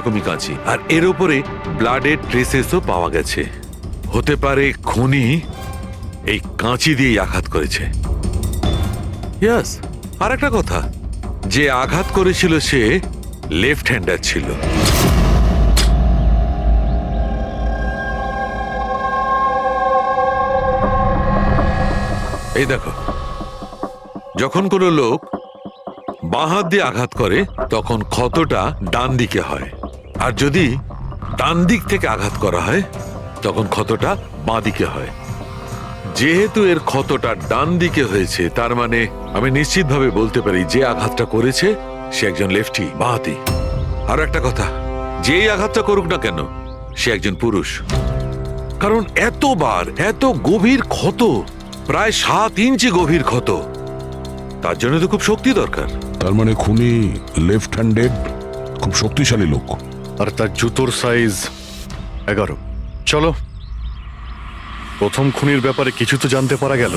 এরকমই কাঁচি, আর এর উপরে ব্লাডের ট্রেসেসও পাওয়া গেছে। হতে পারে খুনি এই কাঁচি দিয়েই আঘাত করেছে। ইয়াস, আর একটা কথা, যে আঘাত করেছিল সে লেফট হ্যান্ডার ছিল। এই দেখো, যখন কোনো লোক বাঁ হাত দিয়ে আঘাত করে তখন ক্ষতটা ডান দিকে হয়, আর যদি ডান দিক থেকে আঘাত করা হয় তখন ক্ষতটা বাঁ দিকে হয়। যেহেতু এর ক্ষতটা ডান দিকে হয়েছে, তার মানে আমি নিশ্চিতভাবে বলতে পারি যে আঘাতটা করেছে সে একজন লেফটি, বাঁহাতি। আর একটা কথা, যেই আঘাতটা করুক না কেন সে একজন পুরুষ, কারণ এতবার এত গভীর ক্ষত, প্রায় 7 ইঞ্চি গভীর ক্ষত, তার জন্য তো খুব শক্তি দরকার। তার মানে খুনি লেফট হ্যান্ডেড, খুব শক্তিশালী লোক। আর তার জুতোর সাইজ 11। চলো, প্রথম খুনির ব্যাপারে কিছু তো জানতে পারা গেল।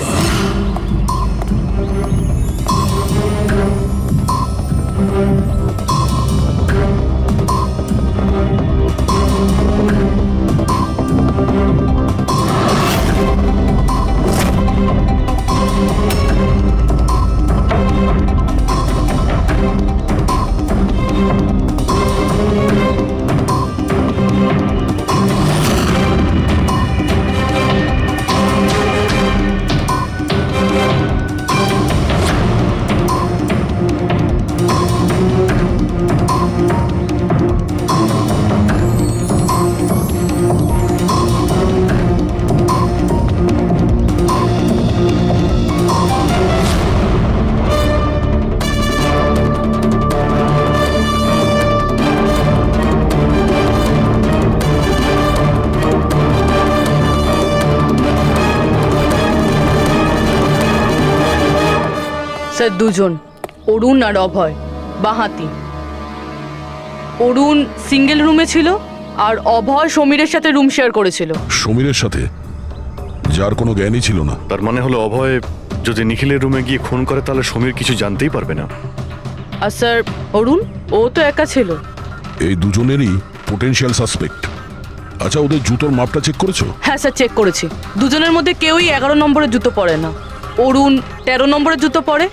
স্যার, দুজন, অরুণ আর অভয়, বাঁহাতি। অরুণ সিঙ্গেল রুমে ছিল আর অভয় সমীরের সাথে রুম শেয়ার করেছিল। সমীরের সাথে, যার কোনো জ্ঞানই ছিল না। তার মানে হলো অভয় যদি নিখিলের রুমে গিয়ে খুন করে তাহলে সমীর কিছু জানতেই পারবে না। আর স্যার অরুণ, ও তো একা ছিল। এই দুজনেরই পোটেনশিয়াল সাসপেক্ট। আচ্ছা, ওদের জুতোর মাপটা চেক করেছো? হ্যাঁ স্যার, চেক করেছি। দুজনের মধ্যে কেউই 11 নম্বরের জুতো পরে না। অরুণ 13 নম্বরের জুতো পরে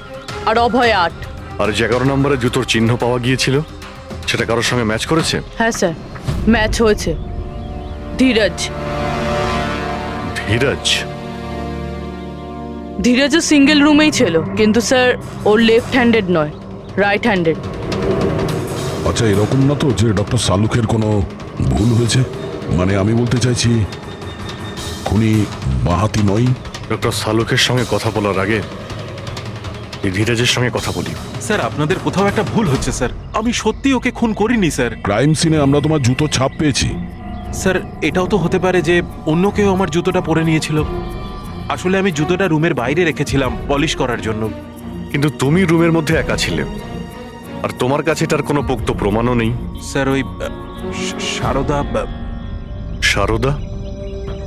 আর অভয় 8। আর যে 11 নম্বরের জুতোর চিহ্ন পাওয়া গিয়েছিল সেটা কারোর সঙ্গে ম্যাচ করেছে? হ্যাঁ স্যার, ম্যাচ হয়েছে। ধীরজ। ধীরজ? ধীরজও সিঙ্গেল রুমেই ছিল, কিন্তু স্যার ওর লেফট হ্যান্ডেড নয়, রাইট হ্যান্ডেড। আচ্ছা, এরকম না তো যে ডক্টর সালুকের কোনো ভুল হয়েছে? মানে আমি বলতে চাইছি খুনি বাঁহাতি নয়। ডক্টর সালুকের সঙ্গে কথা বলার আগে এই ধীরজের সঙ্গে কথা বলি। স্যার, আপনাদের কোথাও একটা ভুল হচ্ছে স্যার। আমি সত্যি ওকে খুন করিনি স্যার। ক্রাইম সিনে আমরা তোমার জুতো ছাপ পেয়েছি। স্যার, এটাও তো হতে পারে যে অন্য কেউ আমার জুতোটা পরে নিয়েছিল। আসলে আমি জুতোটা রুমের বাইরে রেখেছিলাম পলিশ করার জন্য। কিন্তু তুমি রুমের মধ্যে একা ছিলে, আর তোমার কাছে তার কোনো পোক্ত প্রমাণও নেই। স্যার, ওই সারদা। সারদা?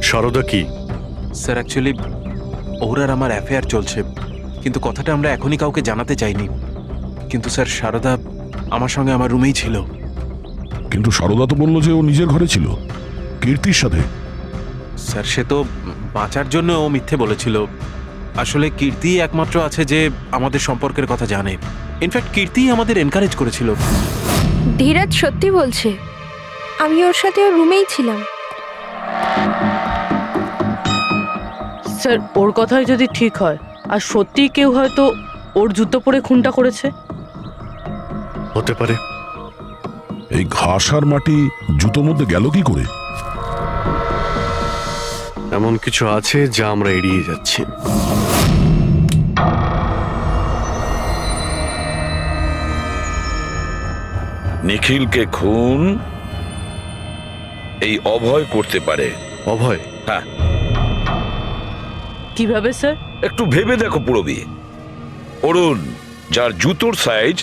সারদা কি? স্যার, অ্যাকচুয়ালি ওর আর আমার অ্যাফেয়ার চলছে, কিন্তু কথাটা আমরা এখনই কাউকে জানাতে চাইনি। কিন্তু স্যার, সারদা আমার সঙ্গে আমার রুমেই ছিল। কিন্তু সারদা তো বললো যে ও নিজের ঘরে ছিল কীর্তির সাথে। স্যার, সে তো বাঁচার জন্য ও মিথ্যে বলেছিল। আসলে কীর্তি একমাত্র আছে যে আমাদের সম্পর্কের কথা জানে। ইনফ্যাক্ট কীর্তিই আমাদের এনকারেজ করেছিল। ধীরাজ সত্যি বলছে, আমি ওর সাথে ওর রুমেই ছিলাম। স্যার, ওর কথাই যদি ঠিক হয় আর সত্যিই কেউ হয়তো ওর জুতো পরে খুনটা করেছে। হতে পারে। এই ঘাস আর মাটি জুতোর মধ্যে গেল কি করে? এমন কিছু আছে যা আমরা এড়িয়ে যাচ্ছি। নিখিলকে খুন এই অভয় করতে পারে। অভয়? হ্যাঁ। কিভাবে স্যার? একটু ভেবে দেখো পুরবী। অরুণ, যার জুতোর সাইজ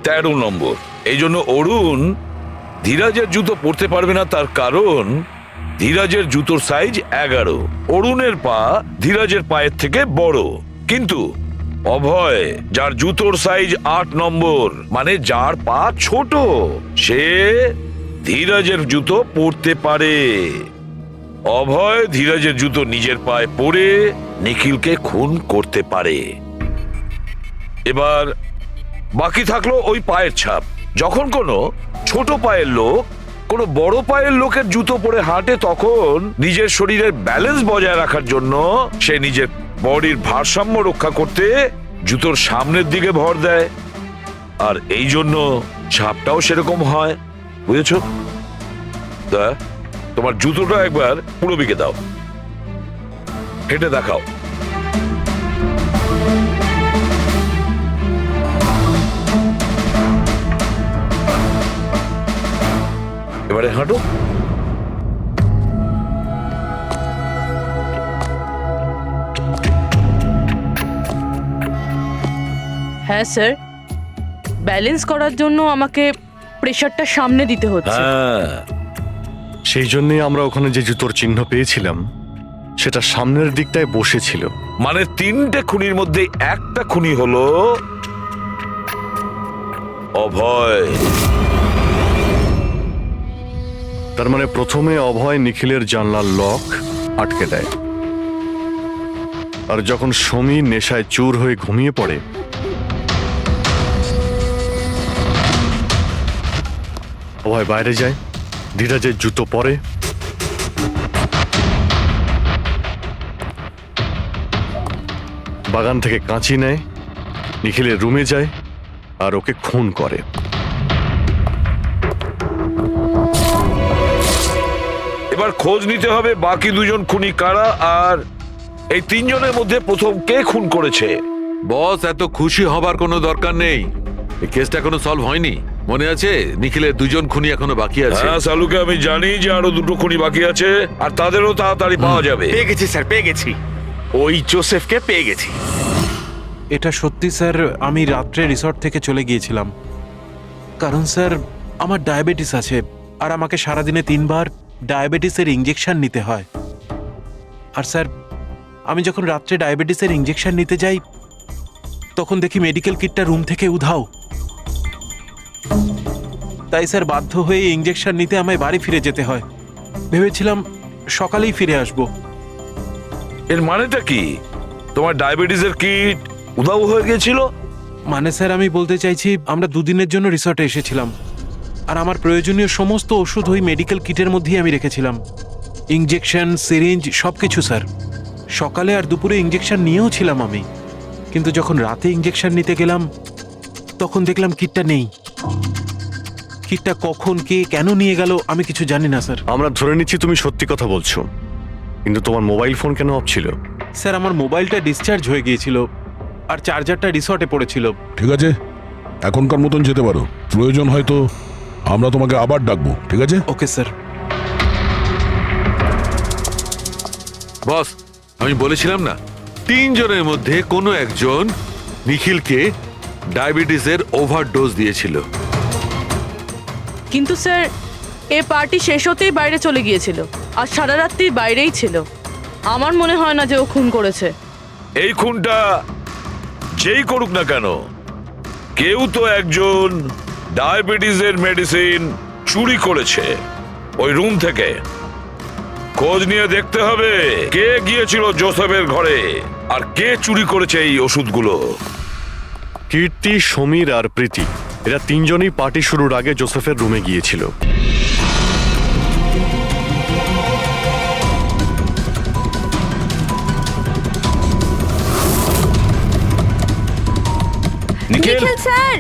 13 নম্বর, এই জন্য অরুণ ধীরাজের জুতো পরতে পারবে না। তার কারণ ধীরাজের জুতোর সাইজ 11। অরুণের পা ধীরাজের পায়ের থেকে বড়। কিন্তু অভয়, যার জুতোর সাইজ 8 নম্বর, মানে যার পা ছোট, সে ধীরাজের জুতো পরতে পারে। অভয় ধীরাজের জুতো নিজের পায়ে পরে নিখিলকে খুন করতে পারে। এবার বাকি থাকলো ওই পায়ের ছাপ। যখন কোনো ছোট পায়ের লোক কোনো বড় পায়ের লোকের জুতো পরে হাঁটে, তখন নিজের শরীরের ব্যালেন্স বজায় রাখার জন্য সে নিজের বডির ভারসাম্য রক্ষা করতে জুতোর সামনের দিকে ভর দেয়, আর এই জন্য ছাপটাও সেরকম হয়। বুঝেছো? তা তোমার জুতোটা একবার পুরবিকে দাও, হেঁটে দেখাও। এবারে হাঁটো। হ্যাঁ স্যার, ব্যালেন্স করার জন্য আমাকে প্রেশারটা সামনে দিতে হচ্ছে। হ্যাঁ, সেই জন্যই আমরা ওখানে যে জুতোর চিহ্ন পেয়েছিলাম সেটা সামনের দিকটায় বসেছিল। মানে 3টে খুনির মধ্যে একটা খুনি হলো অভয়। তার মানে প্রথমে অভয় নিখিলের জানলার লক আটকে দেয়, আর যখন সমীর নেশায় চুর হয়ে ঘুমিয়ে পড়ে অভয় বাইরে যায়, ধীরাজের জুতো পরে, বাগান থেকে কাঁচি নেয়, নিখিলের রুমে যায় আর ওকে খুন করে। এবার খোঁজ নিতে হবে বাকি 2জন খুনি কারা, আর এই 3জনের মধ্যে প্রথম কে খুন করেছে। বস, এত খুশি হবার কোনো দরকার নেই। এই কেসটা এখনো সলভ হয়নি। মনে আছে নিখিলের 2জন খুনি এখনো বাকি আছে। হ্যাঁ সালুকে আমি জানি যে আরো 2টো খুনি বাকি আছে, আর তাদেরও তাড়াতাড়ি পাওয়া যাবে। পেয়ে গেছি স্যার, পেয়ে গেছি। ওই জোসেফকে পেয়ে গেছি। এটা সত্যি স্যার, আমি রাত্রে রিসর্ট থেকে চলে গিয়েছিলাম, কারণ স্যার আমার ডায়াবেটিস আছে, আর আমাকে সারাদিনে 3বার ডায়াবেটিসের ইঞ্জেকশন নিতে হয়। আর স্যার আমি যখন রাত্রে ডায়াবেটিসের ইঞ্জেকশন নিতে যাই, তখন দেখি মেডিকেল কিটটা রুম থেকে উধাও। তাই স্যার বাধ্য হয়ে ইঞ্জেকশন নিতে আমায় বাড়ি ফিরে যেতে হয়। ভেবেছিলাম সকালেই ফিরে আসবো। এর মানেটা কি? তোমার ডায়াবেটিসের কিট উধাও হয়ে গেছিল? মানে স্যার আমি বলতে চাইছি, আমরা 2 দিনের জন্য রিসর্টে এসেছিলাম, আর আমার প্রয়োজনীয় সমস্ত ওষুধ ওই মেডিকেল কিটের মধ্যেই আমি রেখেছিলাম। ইঞ্জেকশন, সিরিঞ্জ সবকিছু স্যার। সকালে আর দুপুরে ইঞ্জেকশন নিয়েও ছিলাম আমি, কিন্তু যখন রাতে ইঞ্জেকশন নিতে গেলাম তখন দেখলাম কিটটা নেই। কিটটা কখন কে কেন নিয়ে গেল আমি কিছু জানি না স্যার। আমরা ধরে নিচ্ছি তুমি সত্যি কথা বলছো, কিন্তু তোমার মোবাইল ফোন কেন অফ ছিল? স্যার আমার মোবাইলটা ডিসচার্জ হয়ে গিয়েছিল, আর চার্জারটা রিসর্টে পড়েছিল। ঠিক আছে, এখনকার মতন যেতে পারো। প্রয়োজন হয়তো আমরা তোমাকে আবার ডাকবো, ঠিক আছে? Okay sir. বস, আমি বলেছিলাম না 3জনের মধ্যে কোনো একজন নিখিলকে ডায়াবেটিসের ওভারডোজ দিয়েছিল। কিন্তু স্যার এ পার্টি শেষ হতেই বাইরে চলে গিয়েছিল, আর সারা রাত্রি বাইরেই ছিল। আমার মনে হয় না যে ও খুন করেছে। এই খুনটা যেই করুক না কেন, কেউ তো একজন ডায়াবেটিসের মেডিসিন চুরি করেছে ওই রুম থেকে। খোঁজ নিয়ে দেখতে হবে কে গিয়েছিল জোসেফের ঘরে, আর কে চুরি করেছে এই ওষুধগুলো। কীর্তি, সমীর আর প্রীতি এরা 3জনই পার্টি শুরুর আগে জোসেফের রুমে গিয়েছিল। Nikhil, Nikhil sir,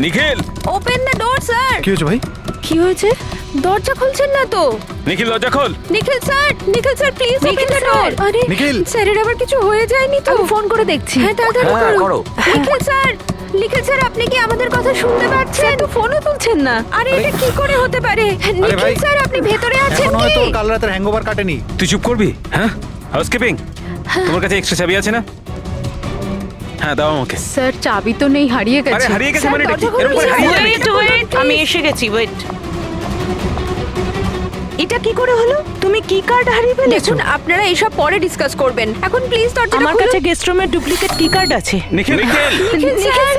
Nikhil, open the door sir. কি হয়েছে ভাই? কি হয়েছে? দরজা খুলছেন না তো? নিখিল দরজা খোল। Nikhil sir, please open the door. আরে নিখিল। স্যারের আবার কিছু হয়ে যায়নি তো? আমি ফোন করে দেখছি। হ্যাঁ তাড়াতাড়ি করো। নিখিল স্যার আপনি কি আমাদের কথা শুনতে পাচ্ছেন? তো ফোনও তুলছেন না। আরে এটা কি করে হতে পারে? নিখিল স্যার আপনি ভেতরে আছেন কি? কাল রাতের হ্যাংওভার কাটেনি। তুই চুপ করবি? হ্যাঁ, হাউসকিপিং, তোমার কাছে এক্সট্রা চাবি আছে না? হ্যাঁ দাও আমাকে। স্যার চাবি তো নেই, হারিয়ে আরে হারিয়ে গেছে মানে এটা কি? এরকম করে হারিয়ে যাবে? আমি এসে গেছি, ওয়েট। এটা কি করে হলো? তুমি কি কার্ড হারিয়ে ফেলেছো? দেখুন আপনারা এইসব পরে ডিসকাস করবেন, এখন প্লিজ দরজাটা খুলুন। আমার কাছে গেস্ট রুমের ডুপ্লিকেট কি কার্ড আছে। নিখিল, নিখিল, নিখিল স্যার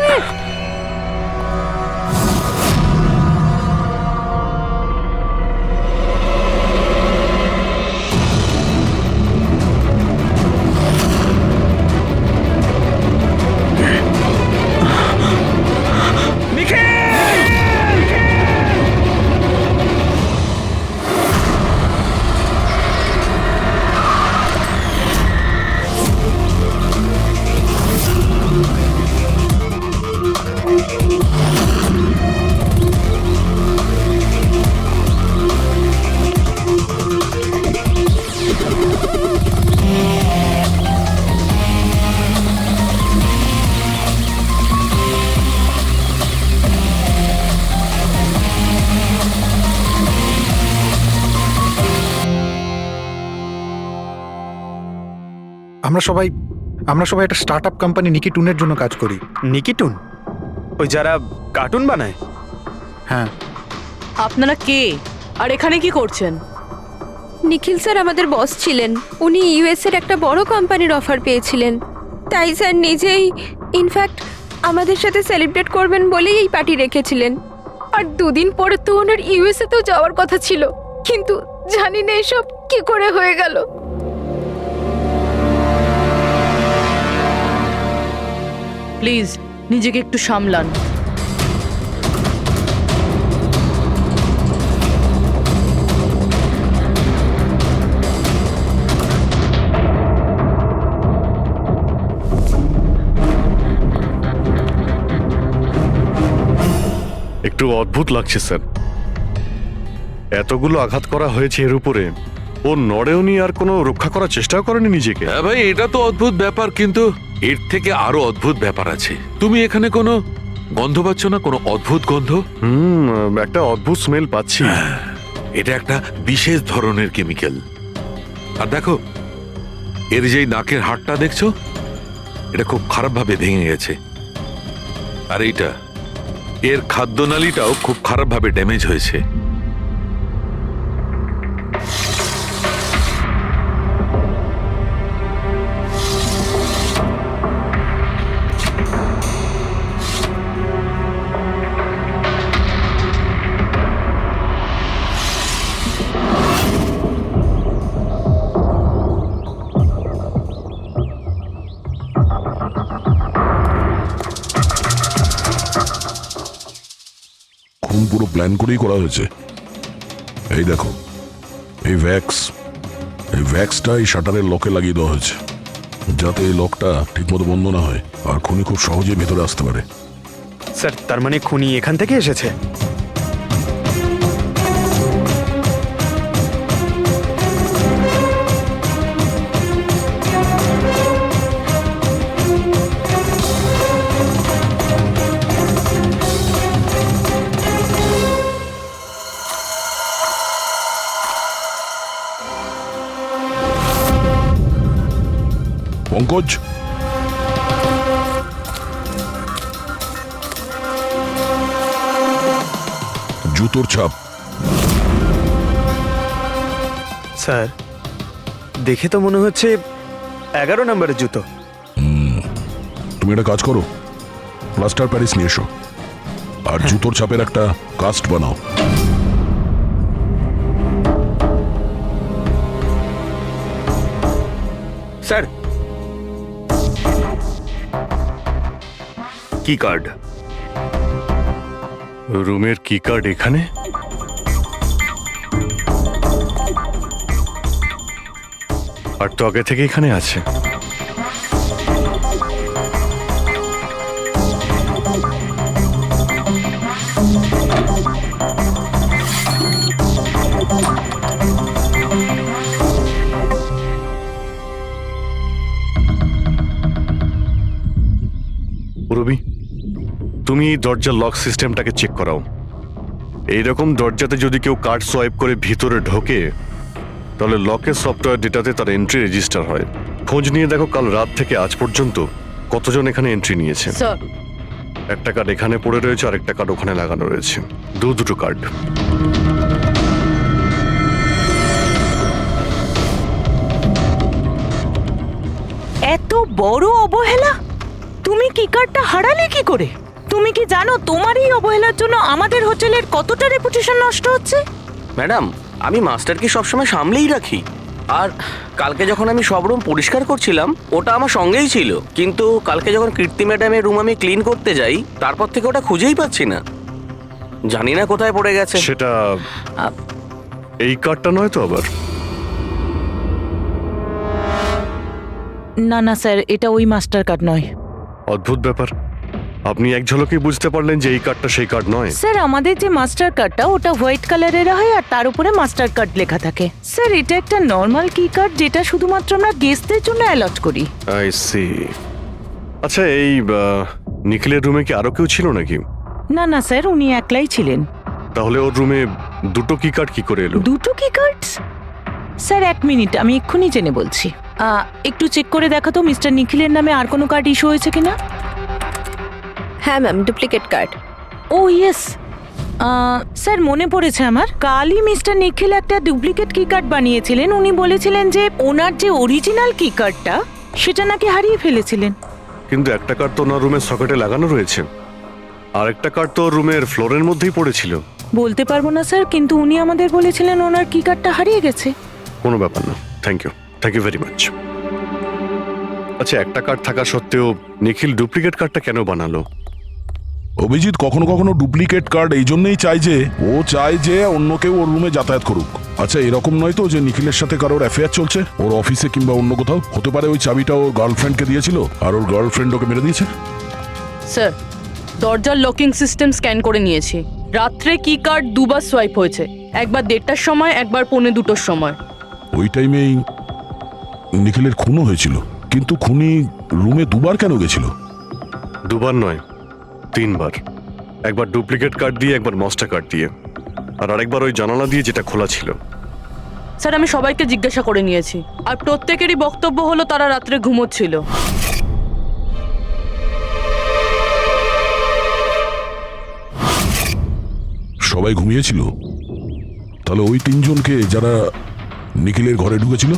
আমরা সবাই একটা স্টার্ট আপ কোম্পানি নিকি টুনের জন্য কাজ করি। নিকিটুন, ওই যারা কার্টুন বানায়? হ্যাঁ। আপনারা কে আর এখানে কি করছেন? নিখিল স্যার আমাদের বস ছিলেন। উনি ইউএস এর একটা বড় কোম্পানির অফার পেয়েছিলেন, তাই স্যার নিজেই ইনফ্যাক্ট আমাদের সাথে সেলিব্রেট করবেন বলেই এই পার্টি রেখেছিলেন। আর দুদিন পরে তো ওনার ইউএসএ তেও যাওয়ার কথা ছিল, কিন্তু জানি না এসব কি করে হয়ে গেল। প্লিজ নিজেকে একটু সামলান। একটু অদ্ভুত লাগছে স্যার, এতগুলো আঘাত করা হয়েছে এর উপরে ও নড়েওনি, আর কোনো রক্ষা করার চেষ্টাও করেনি নিজেকে। হ্যাঁ ভাই, এটা তো অদ্ভুত ব্যাপার, কিন্তু এর থেকে আরো অদ্ভুত ব্যাপার আছে। তুমি এখানে কোনো গন্ধ পাচ্ছ না? কোনো অদ্ভুত গন্ধ? একটা অদ্ভুত স্মেল পাচ্ছি। এটা একটা বিশেষ ধরনের কেমিক্যাল। আর দেখো, এর যেই নাকের হাড়টা দেখছো, এটা খুব খারাপ ভাবে ভেঙে গেছে। আর এইটা, এর খাদ্যনালীটাও খুব খারাপ ভাবে ড্যামেজ হয়েছে। খুন পুরো প্ল্যান করেই করা হয়েছে। এই দেখো, এই ভ্যাক্সটা এই শাটারের লকে লাগিয়ে দেওয়া হয়েছে, যাতে এই লকটা ঠিকমতো বন্ধ না হয় আর খুনি খুব সহজেই ভেতরে আসতে পারে। স্যার, তার মানে খুনি এখান থেকে এসেছে? পঙ্কজ, জুতোর ছাপ। স্যার, দেখে তো মনে হচ্ছে 11 নম্বরের জুতো। তুমি একটা কাজ করো, প্লাস্টার প্যারিস নিয়ে এসো আর জুতোর ছাপের একটা কাস্ট বানাও। স্যার, কি কার্ড? রুমের কি কার্ড এখানে? আর তো আগে থেকে এখানে আছে। রবি, তুমি এই দরজার লক সিস্টেমটাকে চেক করাও। এইরকম দরজাতে যদি কেউ কার্ড সোয়াইপ করে ভিতরে ঢোকে, তাহলে লকের সফটওয়্যার ডেটাতে তার এন্ট্রি রেজিস্টার হয়। খোঁজ নিয়ে দেখো কাল রাত থেকে আজ পর্যন্ত কতজন এখানে এন্ট্রি নিয়েছে। স্যার, একটা কার্ড এখানে পড়ে রয়েছে আর একটা কার্ড ওখানে লাগানো রয়েছে, দুটো কার্ড। এত বড় অবহেলা! তুমি কি কার্ডটা হারালে কি করে? তুমি কি জানো তোমার এই অবহেলার জন্য আমাদের হোটেলের কতটা রেপুটেশন নষ্ট হচ্ছে? ম্যাডাম, আমি মাস্টারকে সবসময় সামলেই রাখি। আর কালকে যখন আমি সব রুম পরিষ্কার করছিলাম, ওটা আমার সঙ্গেই ছিল। কিন্তু কালকে যখন কীর্তি ম্যাডামের রুম আমি ক্লিন করতে যাই, তারপর থেকে ওটা খুঁজেই পাচ্ছি না। জানি না কোথায় পড়ে গেছে। সেটা এই কার্ডটা নয় তো আবার? না না স্যার, এটা ওই মাস্টার কার্ড নয়। অদ্ভুত ব্যাপার, আপনি এক ঝলকে বুঝতে পারলেন যে এই কার্ডটা সেই কার্ড নয়? স্যার, আমাদের যে মাস্টার কার্ডটা ওটা হোয়াইট কালারের হয় আর তার উপরে মাস্টার কার্ড লেখা থাকে। স্যার, এটা একটা নর্মাল কি কার্ড যেটা শুধুমাত্র আমরা গেস্টদের জন্য অ্যালট করি। I see. আচ্ছা, এই নিখিলের রুমে কি আরো কেউ ছিল নাকি? না না স্যার, উনি একলাই ছিলেন। তাহলে ওর রুমে দুটো কি কার্ড কি করে এলো? দুটো কি কার্ডস? স্যার 1 মিনিট, আমি এক্ষুনি জেনে বলছি। একটু চেক করে দেখা তো মিস্টার নিখিলের নামে আর কোনো কার্ড ইস্যু হয়েছে কিনা। হ্যাঁ ম্যাম, ডুপ্লিকেট কার্ড। ও ইয়েস, স্যার মনে পড়েছে আমার, কালই মিস্টার নিখিল একটা ডুপ্লিকেট কি কার্ড বানিয়েছিলেন। উনি বলেছিলেন যে ওনার যে অরিজিনাল কি কার্ডটা সেটা নাকি হারিয়ে ফেলেছিলেন। কিন্তু একটা কার্ড তো ওনার রুমের সকেটে লাগানো রয়েছে, আর একটা কার্ড তো রুমের ফ্লোরের মধ্যেই পড়েছিল। বলতে পারবো না স্যার, কিন্তু উনি আমাদের বলেছিলেন ওনার কি কার্ডটা হারিয়ে গেছে। কোনো ব্যাপার না, থ্যাংক ইউ ভেরি মাচ। আচ্ছা, একটা কার্ড থাকা সত্ত্বেও নিখিল ডুপ্লিকেট কার্ডটা কেন বানালো? অভিজিৎ কখনো কখনো ডুপ্লিকেট কার্ড এই জন্যই চায় যে ও চায় যে অন্য কেউ ওর রুমে যাতায়াত করুক। আচ্ছা, এরকম নয় তো যে নিখিলের সাথে কারোর অ্যাফেয়ার চলছে ওর অফিসে কিংবা অন্য কোথাও? হতে পারে ওই চাবিটা ওর গার্লফ্রেন্ডকে দিয়েছিল আর ওর গার্লফ্রেন্ড ওকে মেরে দিয়েছে। স্যার, দরজার লকিং সিস্টেম স্ক্যান করে নিয়েছি। রাত্রে কি কার্ড দুবার সোয়াইপ হয়েছে, একবার 1:30টার সময়, একবার 1:45টার সময়। ওই টাইমেই নিখিলের খুনও হয়েছিল, কিন্তু খুনি রুমে দুবার কেন গেছিল? দুবার নয়, 3 বার। একবার ডুপ্লিকেট কার্ড দিয়ে, একবার মাস্টার কার্ড দিয়ে, আর আরেকবার ওই জানালা দিয়ে যেটা খোলা ছিল। স্যার, আমি সবাইকে জিজ্ঞাসা করে নিয়েছি, আর প্রত্যেকেরই বক্তব্য হলো তারা রাত্রে ঘুমোচ্ছিল। সবাই ঘুমিয়েছিল? তাহলে ওই 3 জনকে যারা নিখিলের ঘরে ঢুকেছিল,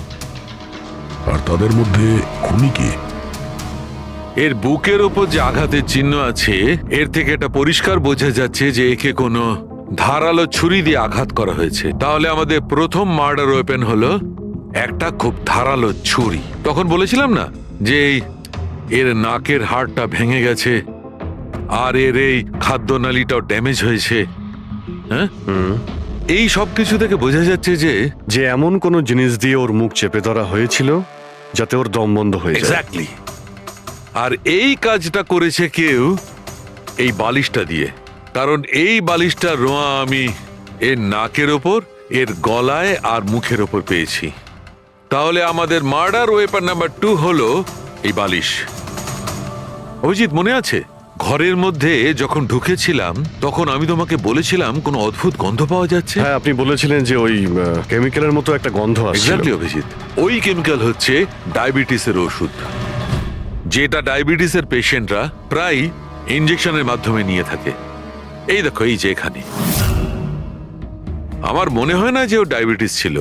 আর তাদের মধ্যে খুনি কে? এর বুকের ওপর যে আঘাতের চিহ্ন আছে, এর থেকে এটা পরিষ্কার বোঝা যাচ্ছে যে একে কোনো ধারালো ছুরি দিয়ে আঘাত করা হয়েছে। তাহলে আমাদের প্রথম মার্ডার ওয়েপেন হলো একটা খুব ধারালো ছুরি। তখন বলেছিলাম না যে এর নাকের হাড়টা ভেঙে গেছে আর এর এই খাদ্যনালীটাও ড্যামেজ হয়েছে। হ্যাঁ, এই সব কিছু থেকে বোঝা যাচ্ছে যে এমন কোনো জিনিস দিয়ে ওর মুখ চেপে ধরা হয়েছিল যাতে ওর দম বন্ধ হয়ে যায়। এক্স্যাক্টলি। আর এই কাজটা করেছে কেউ এই বালিশটা দিয়ে, কারণ এই বালিশটার রোঁয়া আমি এর নাকের ওপর, এর গলায় আর মুখের ওপর পেয়েছি। তাহলে আমাদের মার্ডার ওয়েপন নাম্বার 2 হলো এই বালিশ। অভিজিৎ, মনে আছে ঘরের মধ্যে যখন ঢুকেছিলাম তখন আমি তোমাকে বলেছিলাম কোনো অদ্ভুত গন্ধ পাওয়া যাচ্ছে? হ্যাঁ, আপনি বলেছিলেন যে ওই কেমিক্যালের মতো একটা গন্ধ আসছে। এক্স্যাক্টলি অভিজিৎ, ওই কেমিক্যাল হচ্ছে ডায়াবেটিসের ওষুধ, যেটা ডায়াবেটিসের পেশেন্টরা প্রায় ইনজেকশনের মাধ্যমে নিয়ে থাকে। এই দেখো, এই যে এখানে। আমার মনে হয় না যে ও ডায়াবেটিস ছিল।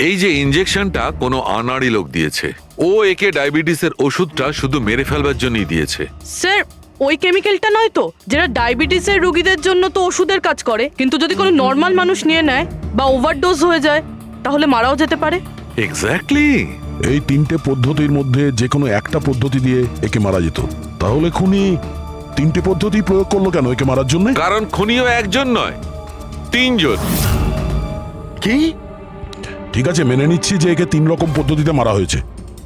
এই যে ইনজেকশনটা কোনো আনাড়ি লোক দিয়েছে, ও একে ডায়াবেটিসের ওষুধটা শুধু মেরে ফেলবার জন্যই দিয়েছে। স্যার, ওই কেমিক্যালটা নয় তো, যেটা ডায়াবেটিসের রোগীদের জন্য তো ওষুধের কাজ করে, কিন্তু যদি কোনো নর্মাল মানুষ নিয়ে নেয় বা ওভারডোজ হয়ে যায় তাহলে মারাও যেতে পারে। এক্স্যাক্টলি। এই 3টে পদ্ধতির মধ্যে যে কোনো একটা পদ্ধতি দিয়ে একে মারা যেত। তাহলে খুনি 3টে পদ্ধতি প্রয়োগ করলো কেন একে মারার জন্য? কারণ খুনিও একজন নয়, 3 জন। কি? ঠিক আছে, মেনে নিচ্ছি যে একে 3 রকম পদ্ধতিতে মারা হয়েছে,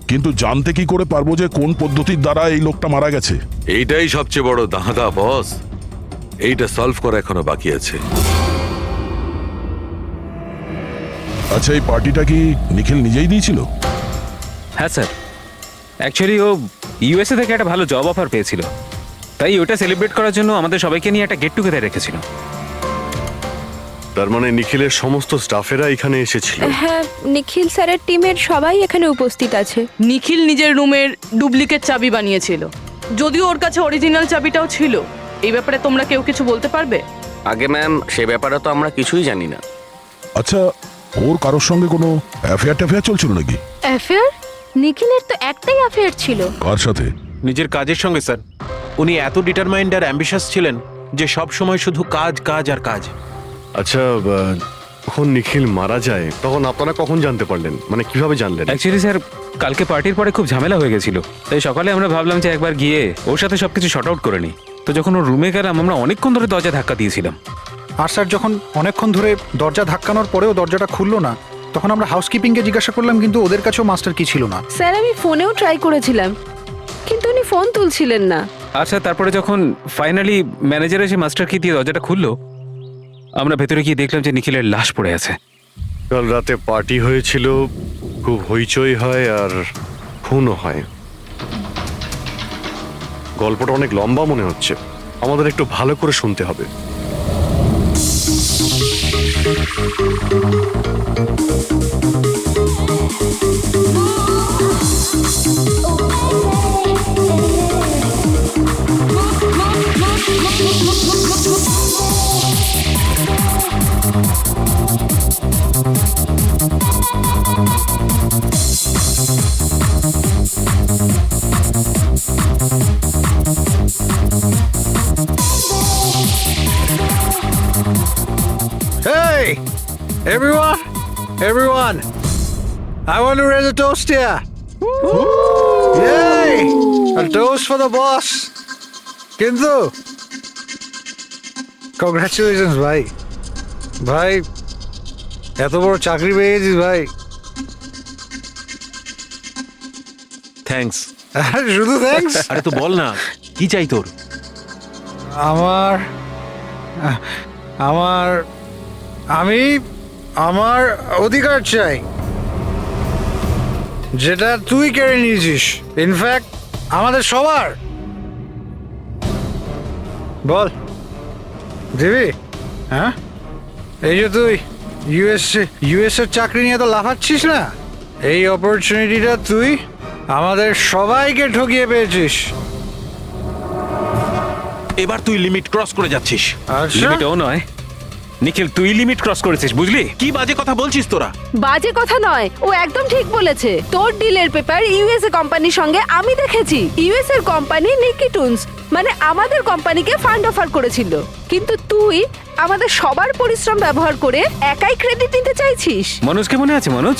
কিন্তু জানতে কি করে পারবো যে কোন পদ্ধতির দ্বারা এই লোকটা মারা গেছে? এইটাই সবচেয়ে বড় দাঁদা বস, এইটা সলভ করা এখনো বাকি আছে। আচ্ছা, এই পার্টিটা কি নিখিল নিজেই দিয়েছিল? হ্যাঁ স্যার, অ্যাকচুয়ালি ও ইউএসএ থেকে একটা ভালো জব অফার পেয়েছিল, তাই ওটা সেলিব্রেট করার জন্য আমাদের সবাইকে নিয়ে একটা গেট টুগেদার রেখেছিল। তার মানে নিখিলের সমস্ত স্টাফেরা এখানে এসেছিল? হ্যাঁ, নিখিল স্যারের টিমের সবাই এখানে উপস্থিত আছে। নিখিল নিজের রুমের ডুপ্লিকেট চাবি বানিয়েছিল, যদিও ওর কাছে অরিজিনাল চাবিটাও ছিল। এই ব্যাপারে তোমরা কেউ কিছু বলতে পারবে? আগে ম্যাম, সে ব্যাপারে তো আমরা কিছুই জানি না। আচ্ছা, ওর কারোর সঙ্গে কোনো অ্যাফেয়ার চলছিল নাকি? অ্যাফেয়ার? নিখিলের তো একটাই অ্যাফেয়ার ছিল। কার সাথে? নিজের কাজের সঙ্গে স্যার। উনি এত ডিটারমাইন্ড আর অ্যাম্বিশাস ছিলেন যে সব সময় শুধু কাজ কাজ আর কাজ। আচ্ছা, যখন নিখিল মারা যায় তখন আপনারা কখন জানতে পারলেন? মানে কিভাবে জানলেন? অ্যাকচুয়ালি স্যার, কালকে পার্টির পরে খুব ঝামেলা হয়ে গেছিল, তাই সকালে আমরা ভাবলাম যে একবার গিয়ে ওর সাথে সবকিছু শর্ট আউট করে নিই। তো যখন ওর রুমে গেলাম, আমরা অনেকক্ষণ ধরে দরজা ধাক্কা দিয়েছিলাম। আর স্যার, যখন অনেকক্ষণ ধরে দরজা ধাক্কানোর পরেও দরজাটা খুললো না, তখন আমরা হাউসকিপিংকে জিজ্ঞাসা করলাম, কিন্তু ওদের কাছেও মাস্টার কি ছিল না। স্যার, আমি ফোনেও ট্রাই করেছিলাম, কিন্তু উনি ফোন তুলছিলেন না। আর স্যার, তারপরে যখন ফাইনালি ম্যানেজার এসে মাস্টার কি দিয়ে দরজাটা খুললো, আমরা ভেতরে গিয়ে দেখলাম যে নিখিলের লাশ পড়ে আছে। কাল রাতে পার্টি হয়েছিল, খুব হইচই হয় আর খুনও হয়। গল্পটা অনেক লম্বা মনে হচ্ছে, আমাদের একটু ভালো করে শুনতে হবে। Hey, everyone, I want to raise a toast here. Yay! A toast for the boss. কিন্তু কংগ্রাচুলেশনস ভাই, ভাই এত বড় চাকরি পেয়ে গেছিস ভাই। থ্যাঙ্কস। শুধু থ্যাঙ্কস? আরে তো বল না কি চাই তোর? আমার আমার আমি আমার অধিকার চাই, যেটা তুই কেড়ে নিয়েছিস, ইনফ্যাক্ট আমাদের সবার। বল দিবি? হ্যাঁ, এই যে তুই ইউএস এর চাকরি নিয়ে তো লাফাচ্ছিস না, এই অপরচুনিটিটা তুই আমাদের সবাইকে ঠকিয়ে পেয়েছিস। এবার তুই লিমিট ক্রস করে যাচ্ছিস। আচ্ছা, লিমিটও নয় নিখিল, তুই লিমিট ক্রস করেছিস, বুঝলি? কি বাজে কথা বলছিস তোরা? বাজে কথা নয়, ও একদম ঠিক বলেছে। তোর ডিলের পেপার ইউএসএ কোম্পানির সঙ্গে আমি দেখেছি। ইউএস এর কোম্পানি নিকি টুনস মানে আমাদের কোম্পানিকে ফান্ড অফার করেছিল, কিন্তু তুই আমাদের সবার পরিশ্রম ব্যবহার করে একাই ক্রেডিট নিতে চাইছিস। মনোজকে মনে আছে? মনোজ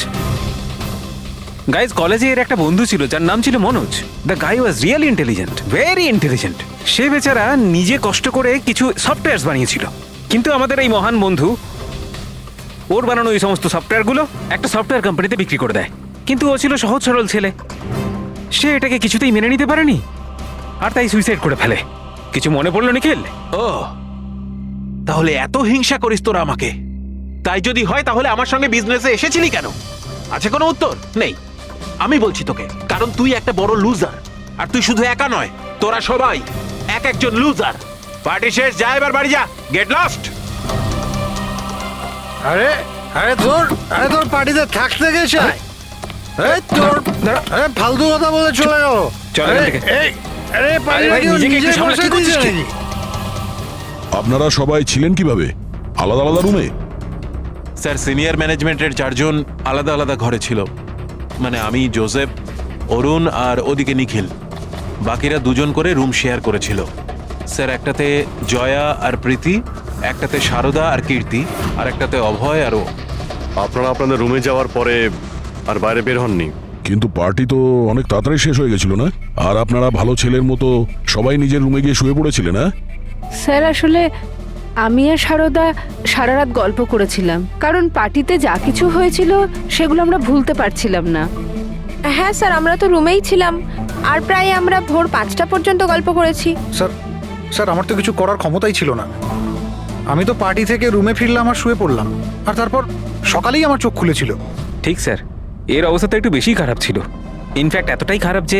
গাইজ, কলেজে এর একটা বন্ধু ছিল যার নাম ছিল Manoj. The guy was really intelligent, very intelligent. সে বেচারা নিজে কষ্ট করে কিছু সফটওয়্যার বানিয়েছিল, কিন্তু আমাদের এই মহান বন্ধু ওর বানানো এই সমস্ত সফটওয়্যারগুলো একটা সফটওয়্যার কোম্পানিতে বিক্রি করে দেয়। কিন্তু ও ছিল সহজ সরল ছেলে, সে এটাকে কিছুতেই মেনে নিতে পারেনি আর তাই সুইসাইড করে ফেলে। কিছু মনে পড়লো নিখিল? ও তাহলে এত হিংসা করিস তোরা আমাকে? তাই যদি হয় তাহলে আমার সঙ্গে বিজনেসে এসেছিলি কেন? আছে কোনো উত্তর নেই? আমি বলছি তোকে, কারণ তুই একটা বড় লুজার। আর তুই শুধু একা নয়, তোরা সবাই এক একজন লুজার। পার্টি শেষ, যা এবার বাড়ি যা, গেট লস্ট। আরে আরে তোর পার্টিতে থাকতে গেছে, তোর আরে ফালতু কথা বলে চলে গেল। চল এখান থেকে। আরে পার্টিটা কি নিজেকে একটু নিজে সামলাতে বসে করছিস দিয়েছে কি? নাকি? আপনারা সবাই ছিলেন কিভাবে আলাদা আলাদা রুমে? স্যার, সিনিয়র ম্যানেজমেন্টের 4 জন আলাদা আলাদা ঘরে ছিল। মানে আমি, জোসেফ, অরুণ আর ওদিকে নিখিল। বাকিরা 2 জন করে রুম শেয়ার করেছিল। স্যার, একটাতে জয়া আর প্রীতি, একটাতে শারদা আর কীর্তি, আর একটাতে অভয় আর ও। আপনারা আপনাদের রুমে যাওয়ার পরে আর বাইরে বের হননি? কিন্তু পার্টি তো অনেক তাড়াতাড়ি শেষ হয়ে গেছিল না? আর আপনারা ভালো ছেলের মতো সবাই নিজের রুমে গিয়ে শুয়ে পড়েছিলেন? না স্যার, আসলে আমি আর সারদা সারা রাত গল্প করেছিলাম, কারণ পার্টিতে যা কিছু হয়েছিল সেগুলো আমরা ভুলতে পারছিলাম না। হ্যাঁ স্যার, আমরা তো রুমেই ছিলাম আর প্রায় আমরা ভোর 5টা পর্যন্ত গল্প করেছি। স্যার আমার তো কিছু করার ক্ষমতাই ছিল না। আমি তো পার্টি থেকে রুমে ফিরলাম আর শুয়ে পড়লাম, আর তারপর সকালেই আমার চোখ খুলেছিল। ঠিক স্যার, এর অবস্থা তো একটু বেশি খারাপ ছিল। ইনফ্যাক্ট এতটাই খারাপ যে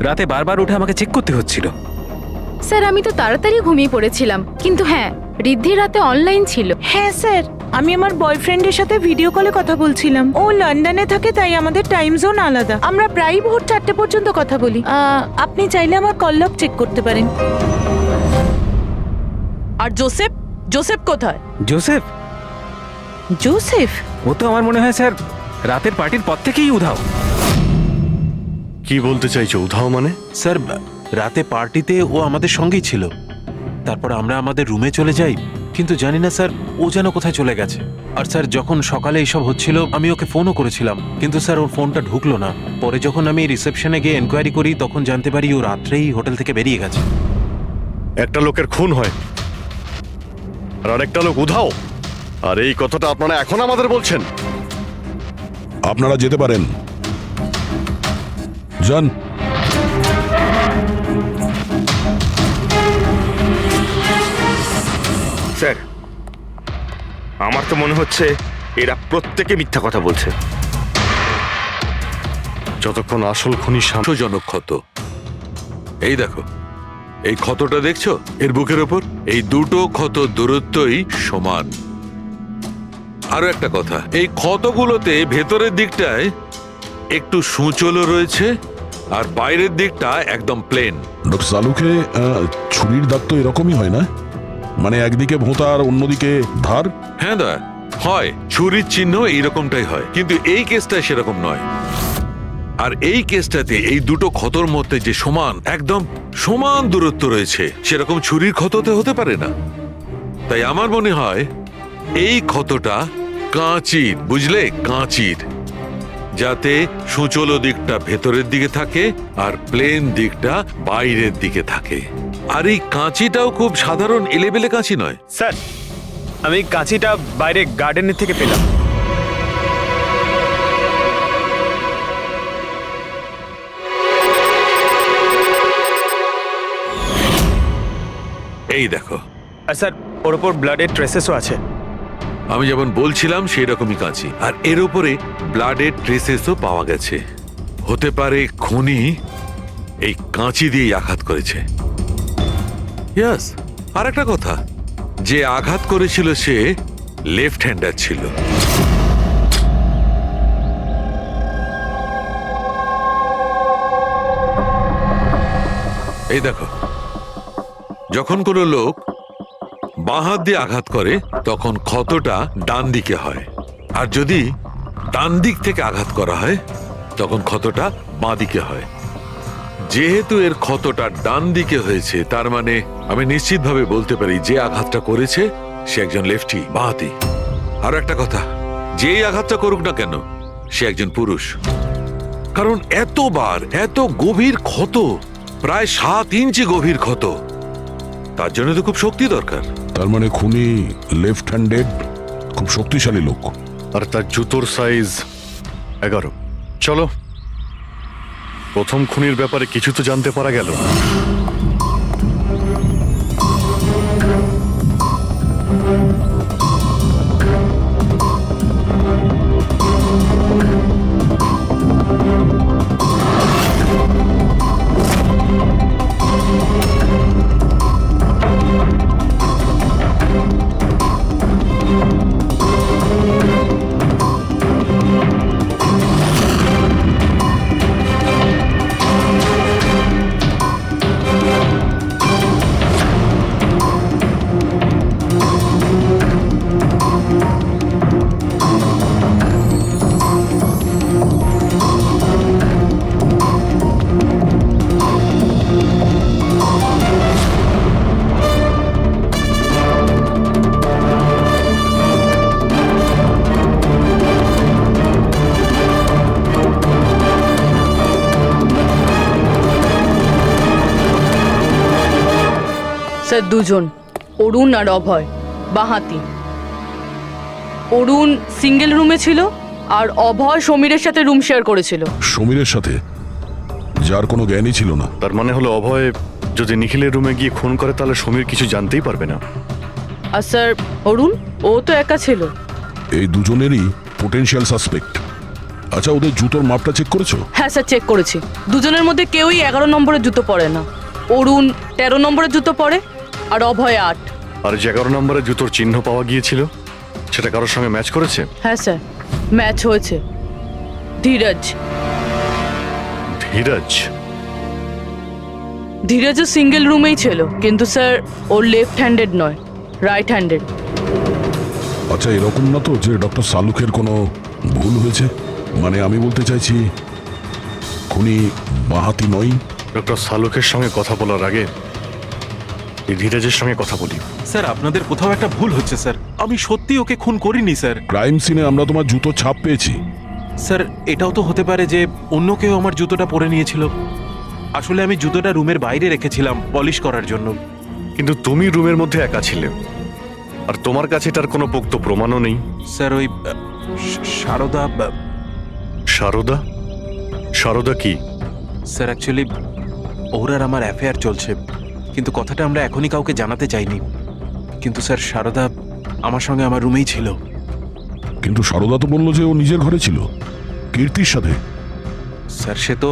রাতে বারবার উঠে আমাকে চেক করতে হচ্ছিল। স্যার, আমি তো তাড়াতাড়ি ঘুমিয়ে পড়েছিলাম, কিন্তু হ্যাঁ, রিদ্ধি রাতে অনলাইন ছিল। হ্যাঁ স্যার, আমি আমার বয়ফ্রেন্ডের সাথে ভিডিও কলে কথা বলছিলাম। ও লন্ডনে থাকে, তাই আমাদের টাইম জোন আলাদা। আমরা প্রায় ভোর 4টে পর্যন্ত কথা বলি। আপনি চাইলে আমার কল লগ চেক করতে পারেন। আর জোসেফ? জোসেফ কোথায়? জোসেফ? জোসেফ? ও তো আমার মনে হয় স্যার রাতের পার্টির পর থেকেই উধাও। কি বলতে চাইছো উধাও মানে? স্যার, রাতে পার্টিতে ও আমাদের সঙ্গেই ছিল। তারপর আমরা আমাদের রুমে চলে যাই, কিন্তু জানি না স্যার ও যেন কোথায় চলে গেছে। আর স্যার, যখন সকালে এইসব হচ্ছিল আমি ওকে ফোনও করেছিলাম, কিন্তু স্যার ওর ফোনটা ঢুকলো না। পরে যখন আমি রিসেপশনে গিয়ে এনকোয়ারি করি তখন জানতে পারি ও রাত্রেই হোটেল থেকে বেরিয়ে গেছে। একটা লোকের খুন হয় আর আরেকটা লোক উধাও, আর এই কথাটা আপনারা এখন আমাদের বলছেন? আপনারা যেতে পারেন, যান। স্যার, আমার তো মনে হচ্ছে এরা প্রত্যেকে মিথ্যা কথা বলছে। যতক্ষণ আসল খুনি জনক ক্ষত। এই দেখো, এই ক্ষতটা দেখছো এর বুকের ওপর? এই দুটো ক্ষত দূরত্বই সমান। আরো একটা কথা, এই ক্ষতগুলোতে ভেতরের দিকটায় একটু সূচলও রয়েছে আর বাইরের দিকটা একদম প্লেন। ডক্টর সালুকে ছুরির দাগ তো এরকমই হয় না? মানে একদিকে ভোঁতা আর অন্যদিকে ধার? হ্যাঁ দা, হয়। ছুরির চিহ্ন এইরকমটাই হয়, কিন্তু এই কেসটা সেরকম নয়। আর এই কেসটাতে এই দুটো ক্ষতর মধ্যে যে একদম সমান দূরত্ব রয়েছে, সেরকম ছুরির ক্ষততে হতে পারে না। তাই আমার মনে হয় এই ক্ষতটা কাঁচির, বুঝলে, কাঁচির, যাতে সূচলো দিকটা ভেতরের দিকে থাকে আর প্লেন দিকটা বাইরের দিকে থাকে। আর এই কাঁচিটাও খুব সাধারণ এলেবেলে কাঁচি নয়। স্যার, আমি কাঁচিটা বাইরে গার্ডেনের থেকে পেলাম। এই দেখো, আর স্যার, ওর ওপর ব্লাডের ট্রেসেসও আছে। আমি যেমন বলছিলাম সেই রকমই কাঁচি, আর এর উপরে ব্লাডের ট্রেসেসও পাওয়া গেছে। হতে পারে খুনি এই কাঁচি দিয়েই আঘাত করেছে। ইয়াস, আর একটা কথা, যে আঘাত করেছিল সে লেফট হ্যান্ডার ছিল। এই দেখো, যখন কোনো লোক বাঁ হাত দিয়ে আঘাত করে তখন ক্ষতটা ডান দিকে হয়, আর যদি ডান দিক থেকে আঘাত করা হয় তখন ক্ষতটা বাঁ দিকে হয়। যেহেতু এর ক্ষতটা ডান দিকে হয়েছে, তার মানে আমি নিশ্চিতভাবে বলতে পারি যে আঘাতটা করেছে সে একজন লেফটি, বাঁহাতি। আর একটা কথা, যেই আঘাতটা করুক না কেন সে একজন পুরুষ, কারণ এতবার এত গভীর ক্ষত, প্রায় 7 ইঞ্চি গভীর ক্ষত, তার জন্য তো খুব শক্তি দরকার। তার মানে খুনি লেফট হ্যান্ডেড, খুব শক্তিশালী লোক। আর তার জুতোর সাইজ 11। চলো, প্রথম খুনির ব্যাপারে কিছু তো জানতে পারা গেল। স্যার, দুজন, অরুণ আর অভয়, বাঁহাতি। অরুণ সিঙ্গেল রুমে ছিল আর অভয় সমীরের সাথে রুম শেয়ার করেছিল। সমীরের সাথে, যার কোনো জ্ঞানই ছিল না। তার মানে হলো অভয় যদি নিখিলের রুমে গিয়ে খুন করে তাহলে সমীর কিছু জানতেই পারবে না। আর স্যার অরুণ, ও তো একা ছিল। এই দুজনেরই পোটেনশিয়াল সাসপেক্ট। আচ্ছা, ওদের জুতোর মাপটা চেক করেছো? হ্যাঁ স্যার, চেক করেছি। দুজনের মধ্যে কেউই 11 নম্বরের জুতো পরে না। অরুণ 13 নম্বরের জুতো পরে আর অভয় 8। আর যে 11 নম্বরের জুতোর চিহ্ন পাওয়া গিয়েছিল সেটা কারোর সঙ্গে ম্যাচ করেছে? হ্যাঁ স্যার, ম্যাচ হয়েছে। ধীরজ। ধীরজ? ধীরজও সিঙ্গেল রুমেই ছিল, কিন্তু স্যার ওর লেফট হ্যান্ডেড নয়, রাইট হ্যান্ডেড। আচ্ছা, এরকম না তো যে ডক্টর সালুকের কোনো ভুল হয়েছে? মানে আমি বলতে চাইছি খুনি বাঁহাতি নয়। ডক্টর সালুকের সঙ্গে কথা বলার আগে এই ধীরজের সঙ্গে কথা বলি। স্যার, আপনাদের কোথাও একটা ভুল হচ্ছে স্যার। আমি সত্যি ওকে খুন করিনি স্যার। ক্রাইম সিনে আমরা তোমার জুতো ছাপ পেয়েছি। স্যার, এটাও তো হতে পারে যে অন্য কেউ আমার জুতোটা পরে নিয়েছিল। আসলে আমি জুতোটা রুমের বাইরে রেখেছিলাম পলিশ করার জন্য। কিন্তু তুমি রুমের মধ্যে একা ছিলে, আর তোমার কাছে তার কোনো পোক্ত প্রমাণও নেই। স্যার, ওই সারদা। সারদা? সারদা কি? স্যার, অ্যাকচুয়ালি ওর আর আমার অ্যাফেয়ার চলছে, কিন্তু কথাটা আমরা এখনই কাউকে জানাতে চাইনি। কিন্তু স্যার, সারদা আমার সঙ্গে আমার রুমেই ছিল। কিন্তু সারদা তো বললো যে ও নিজের ঘরে ছিল কীর্তির সাথে। স্যার, সে তো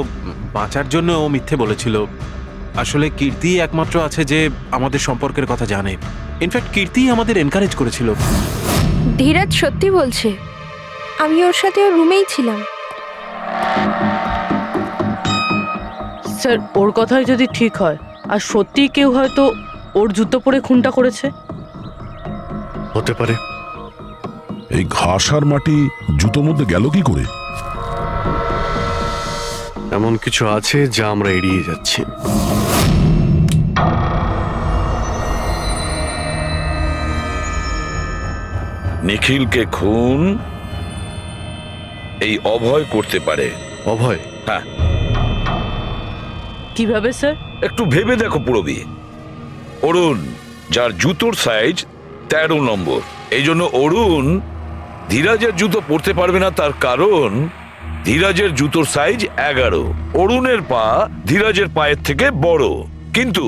বাঁচার জন্য ও মিথ্যে বলেছিল। আসলে কীর্তি একমাত্র আছে যে আমাদের সম্পর্কের কথা জানে। ইনফ্যাক্ট কীর্তি আমাদের এনকারেজ করেছিল। ধীরাজ সত্যি বলছে, আমি ওর সাথে ওর রুমেই ছিলাম। স্যার, ওর কথাই যদি ঠিক হয় আর সত্যিই কেউ হয়তো ওর জুতো পরে খুনটা করেছে। হতে পারে। এই ঘাস আর মাটি জুতোর মধ্যে গেল কি করে? এমন কিছু আছে যা আমরা এড়িয়ে যাচ্ছি। নিখিলকে খুন এই অভয় করতে পারে। অভয়? হ্যাঁ, কিভাবে স্যার? একটু ভেবে দেখো পুরবী। অরুণ, যার জুতোর সাইজ 13 নম্বর, এই জন্য অরুণ ধীরাজের জুতো পরতে পারবে না, তার কারণ ধীরাজের জুতোর সাইজ 11। অরুণের পা ধীরাজের পায়ের থেকে বড়। কিন্তু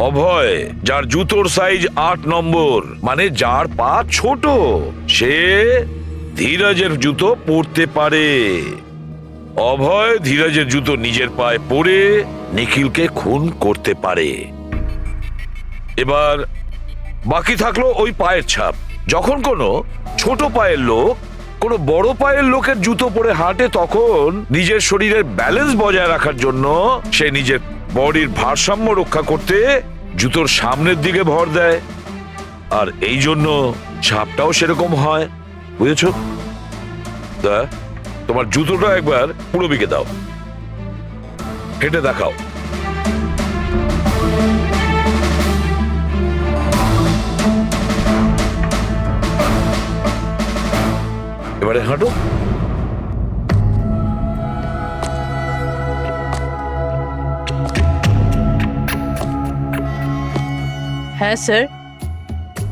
অভয়, যার জুতোর সাইজ 8 নম্বর, মানে যার পা ছোট, সে ধীরাজের জুতো পরতে পারে। অভয় ধীরাজের জুতো নিজের পায়ে পরে নিখিলকে খুন করতে পারে। এবার বাকি থাকলো ওই পায়ের ছাপ। যখন কোনো ছোট পায়ের লোক কোনো বড় পায়ের লোকের জুতো পরে হাঁটে, তখন নিজের শরীরের ব্যালেন্স বজায় রাখার জন্য সে নিজের বডির ভারসাম্য রক্ষা করতে জুতোর সামনের দিকে ভর দেয়, আর এই জন্য ছাপটাও সেরকম হয়। বুঝেছো? তোমার জুতোটা একবার পুরবীকে দাও, হেঁটে দেখাও। এবারে হাঁটো। হ্যাঁ স্যার,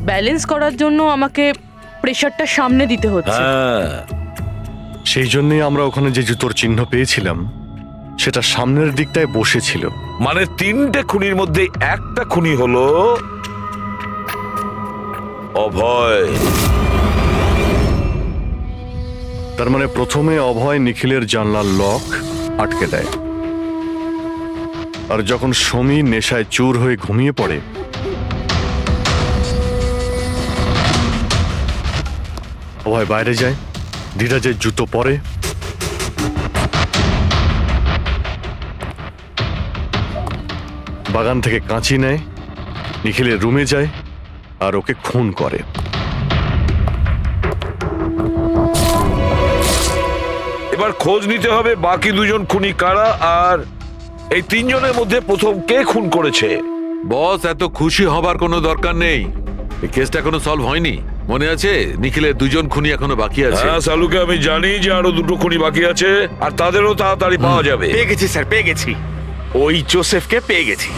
ব্যালেন্স করার জন্য আমাকে প্রেশারটা সামনে দিতে হচ্ছে। হ্যাঁ, সেই জন্যই আমরা ওখানে যে জুতোর চিহ্ন পেয়েছিলাম সেটা সামনের দিকটায় বসেছিল। মানে 3টে খুনির মধ্যে একটা খুনি হলো অভয়। তার মানে প্রথমে অভয় নিখিলের জানলার লক আটকে দেয়, আর যখন সমীর নেশায় চুর হয়ে ঘুমিয়ে পড়ে, অভয় বাইরে যায়, ধীরাজের জুতো পরে, বাগান থেকে কাঁচি নেয়, নিখিলের রুমে যায় আর ওকে খুন করে। এবার খোঁজ নিতে হবে বাকি 2জন খুনি কারা, আর এই 3জনের মধ্যে প্রথম কে খুন করেছে। বস, এত খুশি হবার কোনো দরকার নেই। এই কেসটা এখনো সলভ হয়নি। মনে আছে নিখিলের 2জন খুনি এখনো বাকি আছে। হ্যাঁ সালুকে আমি জানি যে আরো 2টো খুনি বাকি আছে, আর তাদেরও তাড়াতাড়ি পাওয়া যাবে। পেয়ে গেছি স্যার, পেয়ে গেছি। ওই জোসেফকে পেয়ে গেছি।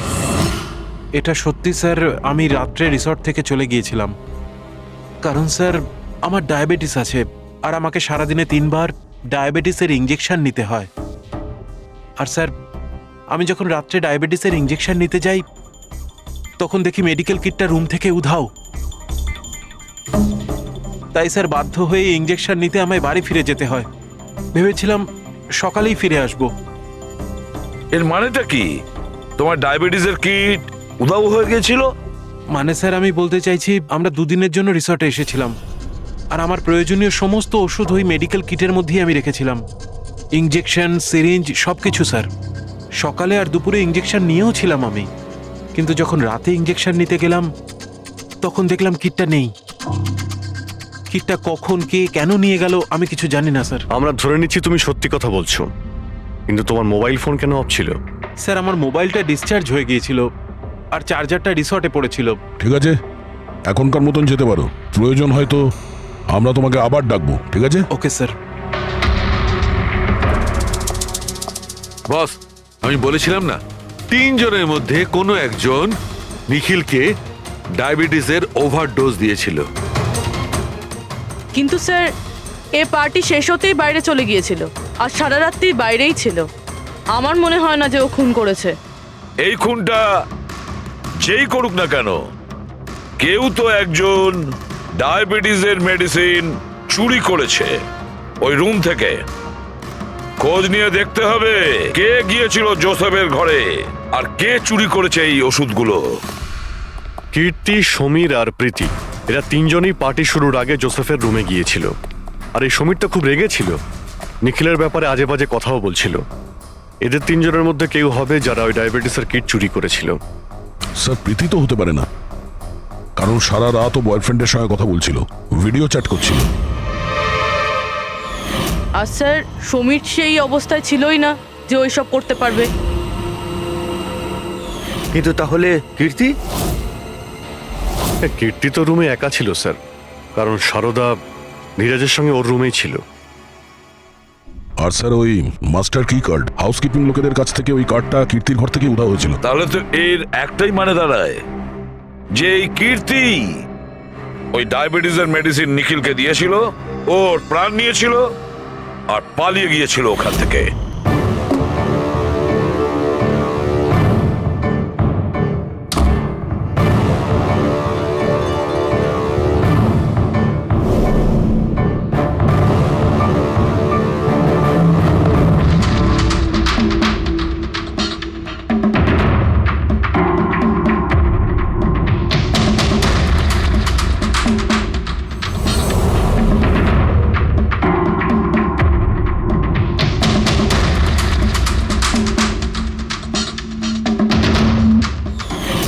এটা সত্যি স্যার, আমি রাত্রে রিসর্ট থেকে চলে গিয়েছিলাম, কারণ স্যার আমার ডায়াবেটিস আছে, আর আমাকে সারাদিনে 3বার ডায়াবেটিসের ইঞ্জেকশন নিতে হয়। আর স্যার আমি যখন রাত্রে ডায়াবেটিসের ইঞ্জেকশন নিতে যাই, তখন দেখি মেডিকেল কিটটা রুম থেকে উধাও। তাই স্যার বাধ্য হয়ে ইঞ্জেকশন নিতে আমায় বাড়ি ফিরে যেতে হয়। ভেবেছিলাম সকালেই ফিরে আসব। এর মানেটা কি? তোমার ডায়াবেটিসের কিট উধাও হয়ে গেছিল? মানে স্যার আমি বলতে চাইছি, আমরা 2 দিনের জন্য রিসর্টে এসেছিলাম, আর আমার প্রয়োজনীয় সমস্ত ওষুধ ওই মেডিকেল কিটের মধ্যেই আমি রেখেছিলাম। ইঞ্জেকশন, সিরিঞ্জ সবকিছু স্যার। সকালে আর দুপুরে ইঞ্জেকশন নিয়েও ছিলাম আমি, কিন্তু যখন রাতে ইঞ্জেকশন নিতে গেলাম তখন দেখলাম কিটটা নেই। কিটটা কখন কে কেন নিয়ে গেল আমি কিছু জানি না স্যার। আমরা ধরে নিচ্ছি তুমি সত্যি কথা বলছো, কিন্তু তোমার মোবাইল ফোন কেন অফ ছিল? স্যার আমার মোবাইলটা ডিসচার্জ হয়ে গিয়েছিল, আর চার্জারটা রিসর্টে পড়েছিল। ঠিক আছে, এখনকার মতন যেতে পারো। প্রয়োজন হয়তো আমরা তোমাকে আবার ডাকবো, ঠিক আছে? Okay sir. বস, আমি বলেছিলাম না 3জনের মধ্যে কোনো একজন নিখিলকে ডায়াবেটিসের ওভারডোজ দিয়েছিল। কিন্তু স্যার এ পার্টি শেষ হতেই বাইরে চলে গিয়েছিল, আর সারা রাত্রি বাইরেই ছিল। আমার মনে হয় না যে ও খুন করেছে। এই খুনটা যেই করুক না কেন, কেউ তো একজন ডায়াবেটিসের মেডিসিন চুরি করেছে ওই রুম থেকে। খোঁজ নিয়ে দেখতে হবে কে গিয়েছিল জোসেফের ঘরে, আর কে চুরি করেছে এই ওষুধগুলো। কীর্তি, সমীর আর প্রীতি, এরা 3জনই পার্টি শুরুর আগে জোসেফের রুমে গিয়েছিল। আর এই সমীরটা খুব রেগেছিল, নিখিলের ব্যাপারে আজে বাজে কথাও বলছিল। এদের 3জনের মধ্যে কেউ হবে যারা ওই ডায়াবেটিসের কিট চুরি করেছিল। স্যার প্রীতি তো হতে পারে না, কারণ সারা রাত ও বয়ফ্রেন্ডের সঙ্গে কথা বলছিল, ভিডিও চ্যাট করছিল। আর স্যার সমীর সেই অবস্থায় ছিলই না যে ওইসব করতে পারবে। কিন্তু তাহলে কীর্তি? কীর্তি তো রুমে একা ছিল স্যার, কারণ সারদা ধীরাজের সঙ্গে ওর রুমেই ছিল। আর স্যার ওই মাস্টার কি কার্ড হাউসকিপিং লোকেদের কাছ থেকে ওই কার্ডটা কীর্তির ঘর থেকে উধাও হয়েছিল। তাহলে তো এর একটাই মানে দাঁড়ায় যে এই কীর্তি ওই ডায়াবেটিসের মেডিসিন নিখিলকে দিয়েছিল, ওর প্রাণ নিয়েছিল আর পালিয়ে গিয়েছিল ওখান থেকে।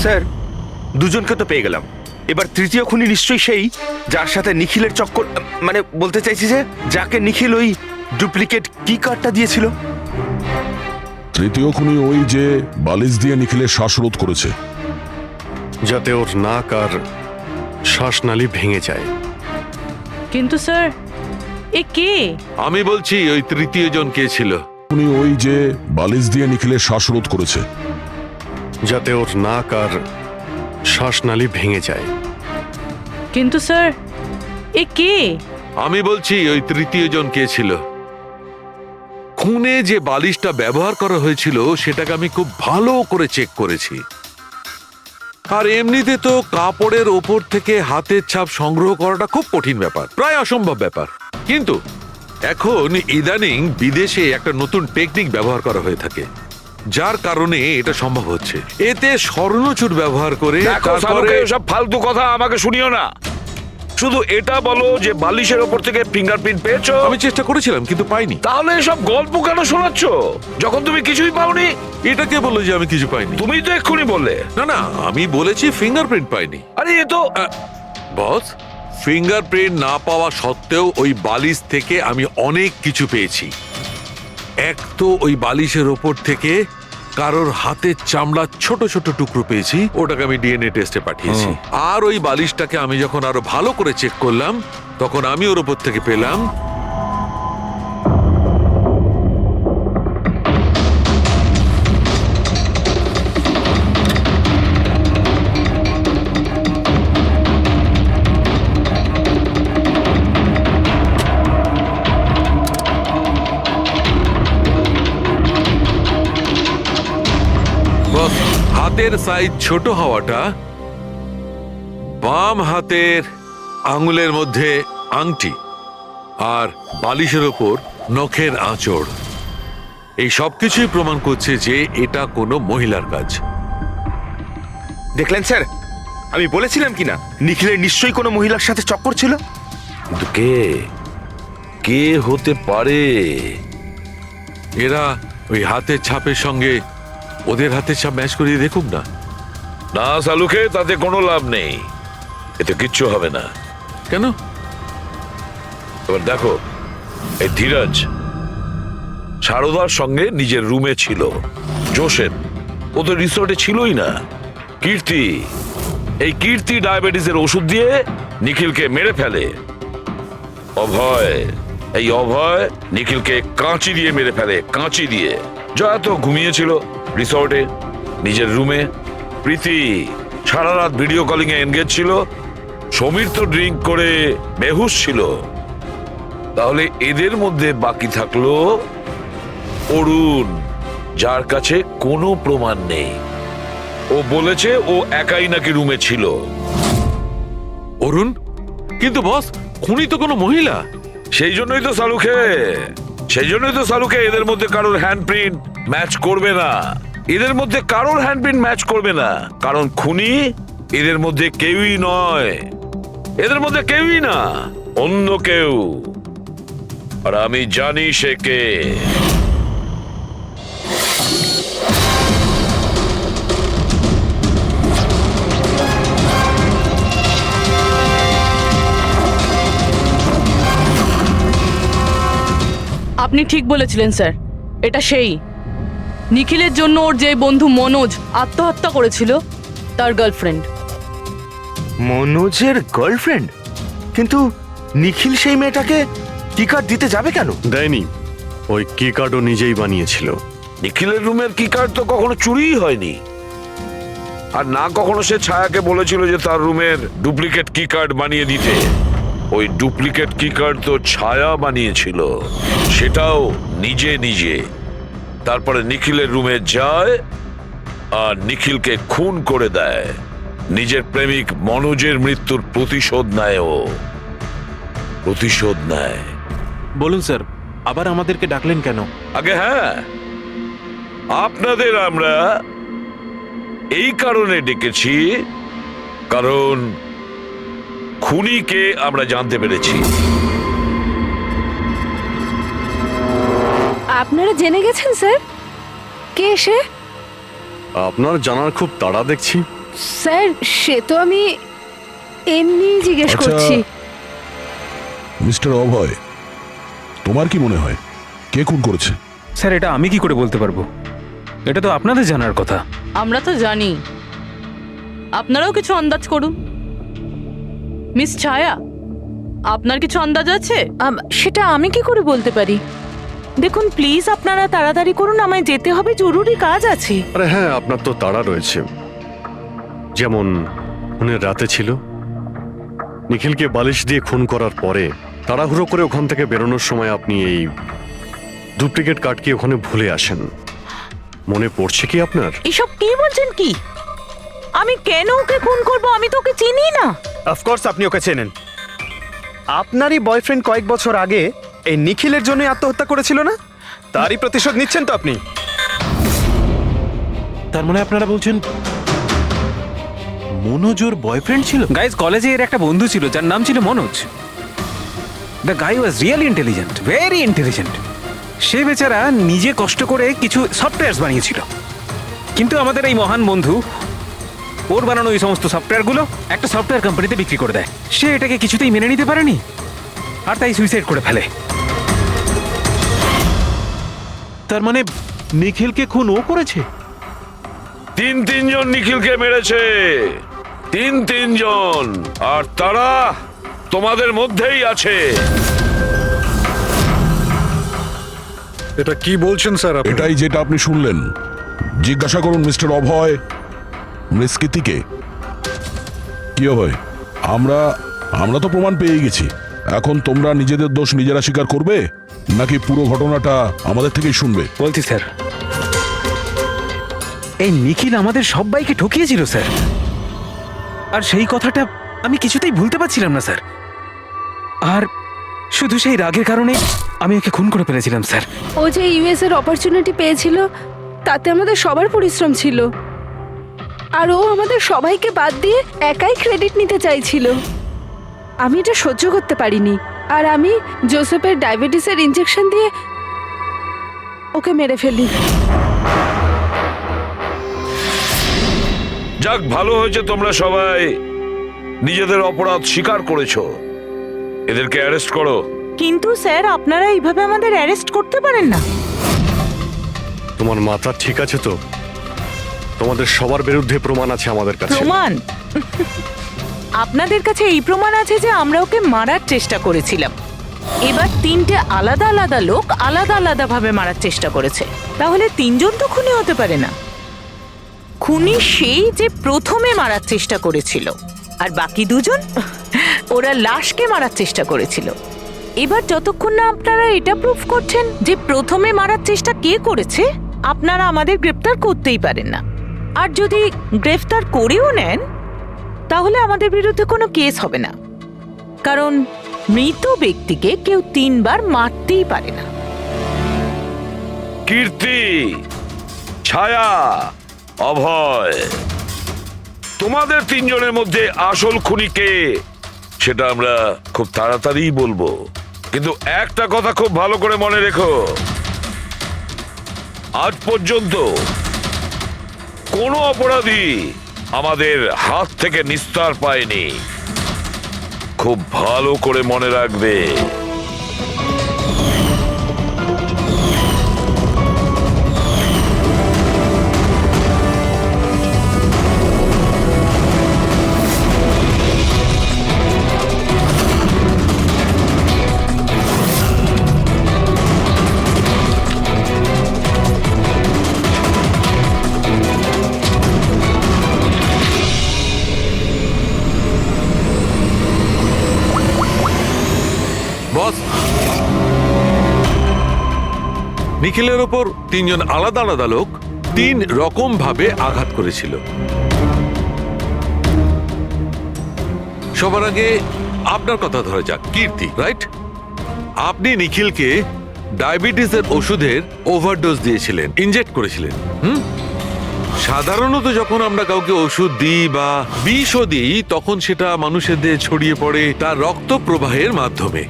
স্যার দুজনকে তো পেয়ে গেলাম, এবার তৃতীয় খুনি নিশ্চয়ই সেই যার সাথে নিখিলের চক্কর, মানে বলতে চাইছি যে যাকে নিখিল ওই ডুপ্লিকেট কি কার্ডটা দিয়েছিল। তৃতীয় খুনি ওই যে বালিশ দিয়ে নিখিলের শ্বাসরোধ করেছে, যাতে ওর নাক আর শ্বাসনালী ভেঙে যায়। কিন্তু স্যার এ কে? আমি বলছি ওই তৃতীয় জন কে ছিল। খুনি ওই যে বালিশ দিয়ে নিখিলের শ্বাসরোধ করেছে, যাতে ওর নাক আর শ্বাসনালী ভেঙে যায়। কিন্তু স্যার এ কে? আমি বলছি ওই তৃতীয় জন কে ছিল। খুনে যে বালিশটা ব্যবহার করা হয়েছিল সেটাকে আমি খুব ভালো করে চেক করেছি। আর এমনিতে তো কাপড়ের ওপর থেকে হাতের ছাপ সংগ্রহ করাটা খুব কঠিন ব্যাপার, প্রায় অসম্ভব ব্যাপার। কিন্তু এখন ইদানিং বিদেশে একটা নতুন টেকনিক ব্যবহার করা হয়ে থাকে, যার কারণে এটা সম্ভব হচ্ছে। এতে স্বর্ণচুর ব্যবহার করে তারপরে সব ফালতু কথা আমাকে শুনিও না, শুধু এটা বলো যে বালিশের ওপর থেকে ফিঙ্গারপ্রিন্ট পেয়েছো। আমি চেষ্টা করেছিলাম কিন্তু পাইনি। তাহলে এসব গল্প কেন শোনাচ্ছ যখন তুমি কিছুই পাওনি? এটা কে বললো যে আমি কিছু পাইনি? তুমি তো এক্ষুনি বললে। না না, আমি বলেছি ফিঙ্গারপ্রিন্ট পাইনি। আরে এ তো বস, ফিঙ্গারপ্রিন্ট না পাওয়া সত্ত্বেও ওই বালিশ থেকে আমি অনেক কিছু পেয়েছি। এক তো ওই বালিশের ওপর থেকে কারোর হাতের চামড়া ছোট ছোট টুকরো পেয়েছি, ওটাকে আমি ডিএনএ টেস্টে পাঠিয়েছি। আর ওই বালিশটাকে আমি যখন আরো ভালো করে চেক করলাম তখন আমি ওর ওপর থেকে পেলাম হাতের সাইজ ছোট হওয়াটা, বাম হাতের আঙুলের মধ্যে আংটি আর বালিশের ওপর নখের আঁচড়, এই সবকিছুই প্রমাণ করছে যে এটা কোনো মহিলার কাজ। দেখলেন স্যার, আমি বলেছিলাম কিনা নিখিলের নিশ্চয়ই কোনো মহিলার সাথে চক্কর ছিল। কিন্তু কে কে হতে পারে? এরা ওই হাতের ছাপের সঙ্গে ওদের হাতের ছাপ ম্যাচ করিয়ে দেখুক না। না সালুকে, তাতে কোনো লাভ নেই, এতে কিচ্ছু হবে না। কেন? এবার দেখো, এই ধীরাজ সারদার সঙ্গে নিজের রুমে ছিল, জোসেফ ও তো রিসোর্টে ছিলই না, কীর্তি এই কীর্তি ডায়াবেটিসের ওষুধ দিয়ে নিখিলকে মেরে ফেলে, অভয় এই অভয় নিখিলকে কাঁচি দিয়ে মেরে ফেলে, কাঁচি দিয়ে। জয়া তো ঘুমিয়েছিল রিসর্টে নিজের রুমে, প্রীতি সারা রাত ভিডিও কলিং এ এনগেজ ছিল, সমীর তো ড্রিঙ্ক করে বেহুশ ছিল। তাহলে এদের মধ্যে বাকি থাকলো অরুণ, যার কাছে কোনো প্রমাণ নেই। ও বলেছে ও একাই নাকি রুমে ছিল। অরুণ? কিন্তু বস, খুনি তো কোনো মহিলা। সেই জন্যই তো সালুকে এদের মধ্যে কারোর হ্যান্ডপ্রিন্ট ম্যাচ করবে না, এদের মধ্যে কারোর হ্যান্ডপ্রিন্ট ম্যাচ করবে না, কারণ খুনি এদের মধ্যে কেউই নয়, এদের মধ্যে কেউই না, অন্য কেউ। আর আমি জানি সে কে। আপনি ঠিক বলেছিলেন স্যার, এটা সেই নিখিলের জন্য ওর যে বন্ধু মনোজ আত্মহত্যা করেছিল তার গার্লফ্রেন্ড। মনোজের গার্লফ্রেন্ড? কিন্তু নিখিল সেই মেয়েটাকে কি কার্ড দিতে যাবে কেন? দেয়নি, ওই কি কার্ডও নিজেই বানিয়েছিল। নিখিলের রুমের কি কার্ড তো কখনো চুরিই হয়নি, আর না কখনো সে ছায়াকে বলেছিল যে তার রুমের ডুপ্লিকেট কি কার্ড বানিয়ে দিতে। ওই ডুপ্লিকেট কি কার্ড তো ছায়া বানিয়েছিল, সেটাও নিজে নিজে। তারপরে নিখিলের রুমে যায় আর নিখিলকে খুন করে দেয়। নিজের প্রেমিক মনোজের মৃত্যুর প্রতিশোধ নেয়, ও প্রতিশোধ নেয়। বলুন স্যার, আবার আমাদেরকে ডাকলেন কেন? আগে হ্যাঁ, আপনাদের আমরা এই কারণে ডেকেছি, কারণ খুনিকে আমরা জানতে পেরেছি। আপনারা জেনে গেছেন স্যার কে সে? আপনার জানার খুব তাড়া দেখছি। স্যার সে তো আমি এমনি জিজ্ঞেস আচ্ছা। করছি। মিস্টার অভয়, তোমার কি মনে হয় কে খুন করেছে? স্যার এটা আমি কি করে বলতে পারবো? এটা তো আপনাদের জানার কথা। আমরা তো জানি, আপনারাও কিছু আন্দাজ করুন। মিস ছায়া, আপনার কিছু আন্দাজ আছে? সেটা আমি কি করে বলতে পারি? দেখুন প্লিজ আপনারা তাড়াতাড়ি করুন, আমায় যেতে হবে, জরুরি কাজ আছে। আরে হ্যাঁ, আপনার তো তাড়া রয়েছে। যেমন খুনের রাতে ছিল, নিখিলকে বালিশ দিয়ে খুন করার পরে তাড়াহুড়ো করে ওখান থেকে বেরোনোর সময় আপনি এই ডুপ্লিকেট কার্ডকে ওখানে ভুলে আসেন। মনে পড়ছে কি আপনার? এসব কি বলছেন কি? আমি কেন ওকে খুন করব? আমি তো ওকে চিনি না। অফকোর্স আপনি ওকে চেনেন। আপনারই বয়ফ্রেন্ড কয়েক বছর আগে এই নিখিলের জন্য আত্মহত্যা করেছিল না? তারই প্রতিশোধ নিচ্ছেন তো আপনি? তার মানে আপনারা বলছেন মনোজ ওর বয়ফ্রেন্ড ছিল? গাইজ, কলেজে এর একটা বন্ধু ছিল যার নাম ছিল Manoj. The guy was really intelligent, very intelligent. সে বেচারা নিজে কষ্ট করে কিছু সফটওয়্যার বানিয়েছিল, কিন্তু আমাদের এই মহান বন্ধু ওর বানানো এই সমস্ত সফটওয়্যারগুলো একটা সফটওয়্যার কোম্পানিতে বিক্রি করে দেয়। সে এটাকে কিছুতেই মেনে নিতে পারেনি, আর তাই সুইসাইড করে ফেলে। তার মানে নিখিলকে খুন ও করেছে? তিনজন নিখিলকে মেরেছে, তিনজন, আর তারা তোমাদের মধ্যেই আছে। এটা কি বলছেন স্যার আপনি? এটাই যেটা আপনি শুনলেন। জিজ্ঞাসা করুন মিস্টার অভয় মৃস্কিতিকে। কি অভয়, আমরা তো প্রমাণ পেয়ে গেছি। এখন তোমরা নিজেদের দোষ নিজেরা স্বীকার করবে, নাকি পুরো ঘটনাটা আমাদের থেকেই শুনবে? বলছি স্যার, এই নিখিল আমাদের সবাইকে ঠকিয়েছিল স্যার, আর সেই কথাটা আমি কিছুতেই ভুলতে পারছিলাম না স্যার। আর শুধু সেই রাগের কারণে আমি ওকে খুন করে ফেলেছিলাম স্যার। ও যে ইউএস এর অপরচুনিটি পেয়েছিল, তাতে আমাদের সবার পরিশ্রম ছিল, আর ও আমাদের সবাইকে বাদ দিয়ে একাই ক্রেডিট নিতে চাইছিল। আমি এটা সহ্য করতে পারিনি, আর আমি জোসেফের ডায়াবেটিসের ইনজেকশন দিয়ে ওকে মেরে ফেলি। যাক, ভালো হয়েছে তোমরা সবাই নিজেদের অপরাধ স্বীকার করেছো। এদেরকে অ্যারেস্ট করো। কিন্তু স্যার আপনারা এইভাবে আমাদের অ্যারেস্ট করতে পারেন না। তোমার মাথা ঠিক আছে তো? তোমাদের সবার বিরুদ্ধে প্রমাণ আছে আমাদের কাছে। প্রমাণ? আপনাদের কাছে এই প্রমাণ আছে যে আমরা ওকে মারার চেষ্টা করেছিলাম। এবার তিনটে আলাদা আলাদা লোক আলাদা আলাদা ভাবে মারার চেষ্টা করেছে, তাহলে তিনজন তো খুনি হতে পারে না। খুনি সেই যে প্রথমে মারার চেষ্টা করেছিল, আর বাকি দুজন ওরা লাশকে মারার চেষ্টা করেছিল। এবার যতক্ষণ না আপনারা এটা প্রুফ করছেন যে প্রথমে মারার চেষ্টা কে করেছে, আপনারা আমাদের গ্রেফতার করতেই পারেন না। আর যদি গ্রেফতার করেও নেন, তাহলে আমাদের বিরুদ্ধে কোনো কেস হবে না, কারণ মৃত ব্যক্তিকে কেউ 3 বার মারতেই পারে না। কীর্তি, ছায়া, অভয়, তোমাদের তিনজনের মধ্যে আসল খুনি কে সেটা আমরা খুব তাড়াতাড়ি বলবো। কিন্তু একটা কথা খুব ভালো করে মনে রেখো, আজ পর্যন্ত কোনো অপরাধী আমাদের হাত থেকে নিস্তার পায়নি। খুব ভালো করে মনে রাখবে। নিখিলের ওপর তিনজন আলাদা আলাদা লোক 3 রকম ভাবে আঘাত করেছিল। সবার আগে আপনার কথা ধরা যাক, কীর্তি, রাইট? আপনি নিখিলকে ডায়াবেটিসের ওষুধের ওভারডোজ দিয়েছিলেন, ইনজেক্ট করেছিলেন। সাধারণত যখন আমরা কাউকে ওষুধ দিই বা বিষও দিই, তখন সেটা মানুষের দেহে ছড়িয়ে পড়ে তার রক্ত প্রবাহের মাধ্যমে।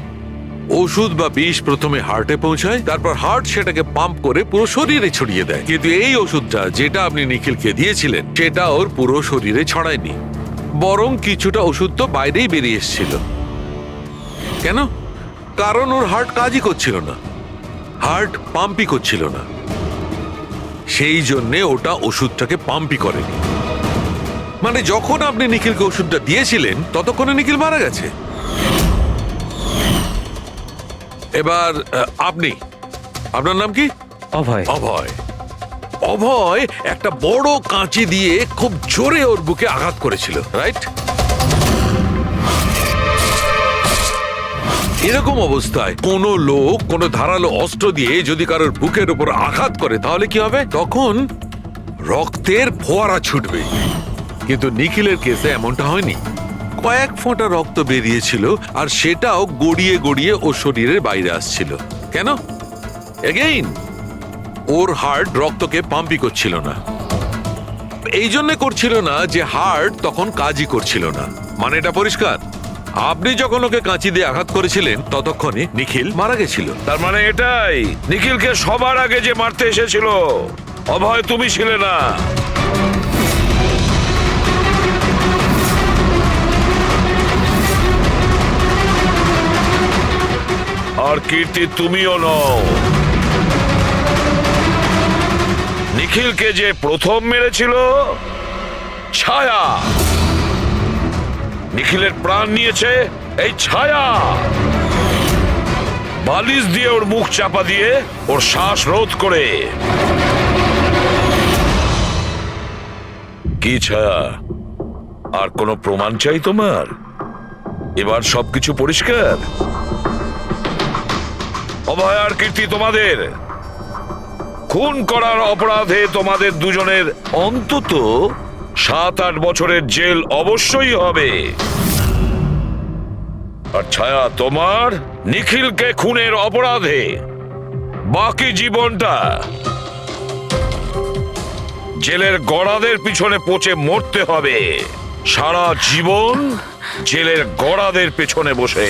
ওষুধ বা বিষ প্রথমে হার্টে পৌঁছায়, তারপর হার্ট সেটাকে পাম্প করে পুরো শরীরে ছড়িয়ে দেয়। কিন্তু এই ওষুধটা যেটা আপনি নিখিলকে দিয়েছিলেন, সেটা ওর পুরো শরীরে ছড়ায়নি, বরং কিছুটা ওষুধ তো বাইরেই বেরিয়ে এসেছিল। কেন? কারণ ওর হার্ট কাজই করছিল না, হার্ট পাম্পই করছিল না, সেই জন্যে ওটা ওষুধটাকে পাম্পই করেনি। মানে যখন আপনি নিখিলকে ওষুধটা দিয়েছিলেন, ততক্ষণে নিখিল মারা গেছে। এবার আপনার নাম কি? অভয়। অভয়। অভয় একটা বড় কাঁচি দিয়ে খুব জোরে ওর বুকে আঘাত করেছিল, রাইট? এরকম অবস্থায় কোনো লোক কোনো ধারালো অস্ত্র দিয়ে যদি কারোর বুকের উপর আঘাত করে, তাহলে কি হবে? তখন রক্তের ফোয়ারা ছুটবে। কিন্তু নিখিলের কেসে এমনটা হয়নি। কয়েক ফোঁটা রক্ত বেরিয়েছিল, আর সেটাও গড়িয়ে গড়িয়ে ওর শরীরের বাইরে আসছিল। কেন? এগেইন ওর হার্ট রক্তকে পাম্পই করছিল না। এই জন্য করছিল না যে হার্ট তখন কাজই করছিল না। মানে এটা পরিষ্কার, আপনি যখন ওকে কাঁচি দিয়ে আঘাত করেছিলেন, ততক্ষণে নিখিল মারা গেছিল। তার মানে এটাই, নিখিলকে সবার আগে যে মারতে এসেছিল অভয়, তুমি ছিলে না। আর কীর্তি, তুমিও নও। নিখিলকে যে প্রথম মেরেছিল ছায়া। নিখিলের প্রাণ নিয়েছে এই ছায়া। বালিশ দিয়ে ওর মুখ চাপা দিয়ে ওর শ্বাস রোধ করে। কি ছায়া, আর কোনো প্রমাণ চাই তোমার? এবার সবকিছু পরিষ্কার। অভয় আর কীর্তি, তোমাদের খুন করার অপরাধে তোমাদের দুজনের অন্তত 7-8 বছরের জেল অবশ্যই হবে। আর ছায়া, তোমার নিখিলকে খুনের অপরাধে বাকি জীবনটা জেলের গড়াদের পিছনে পচে মরতে হবে। সারা জীবন জেলের গড়াদের পেছনে বসে।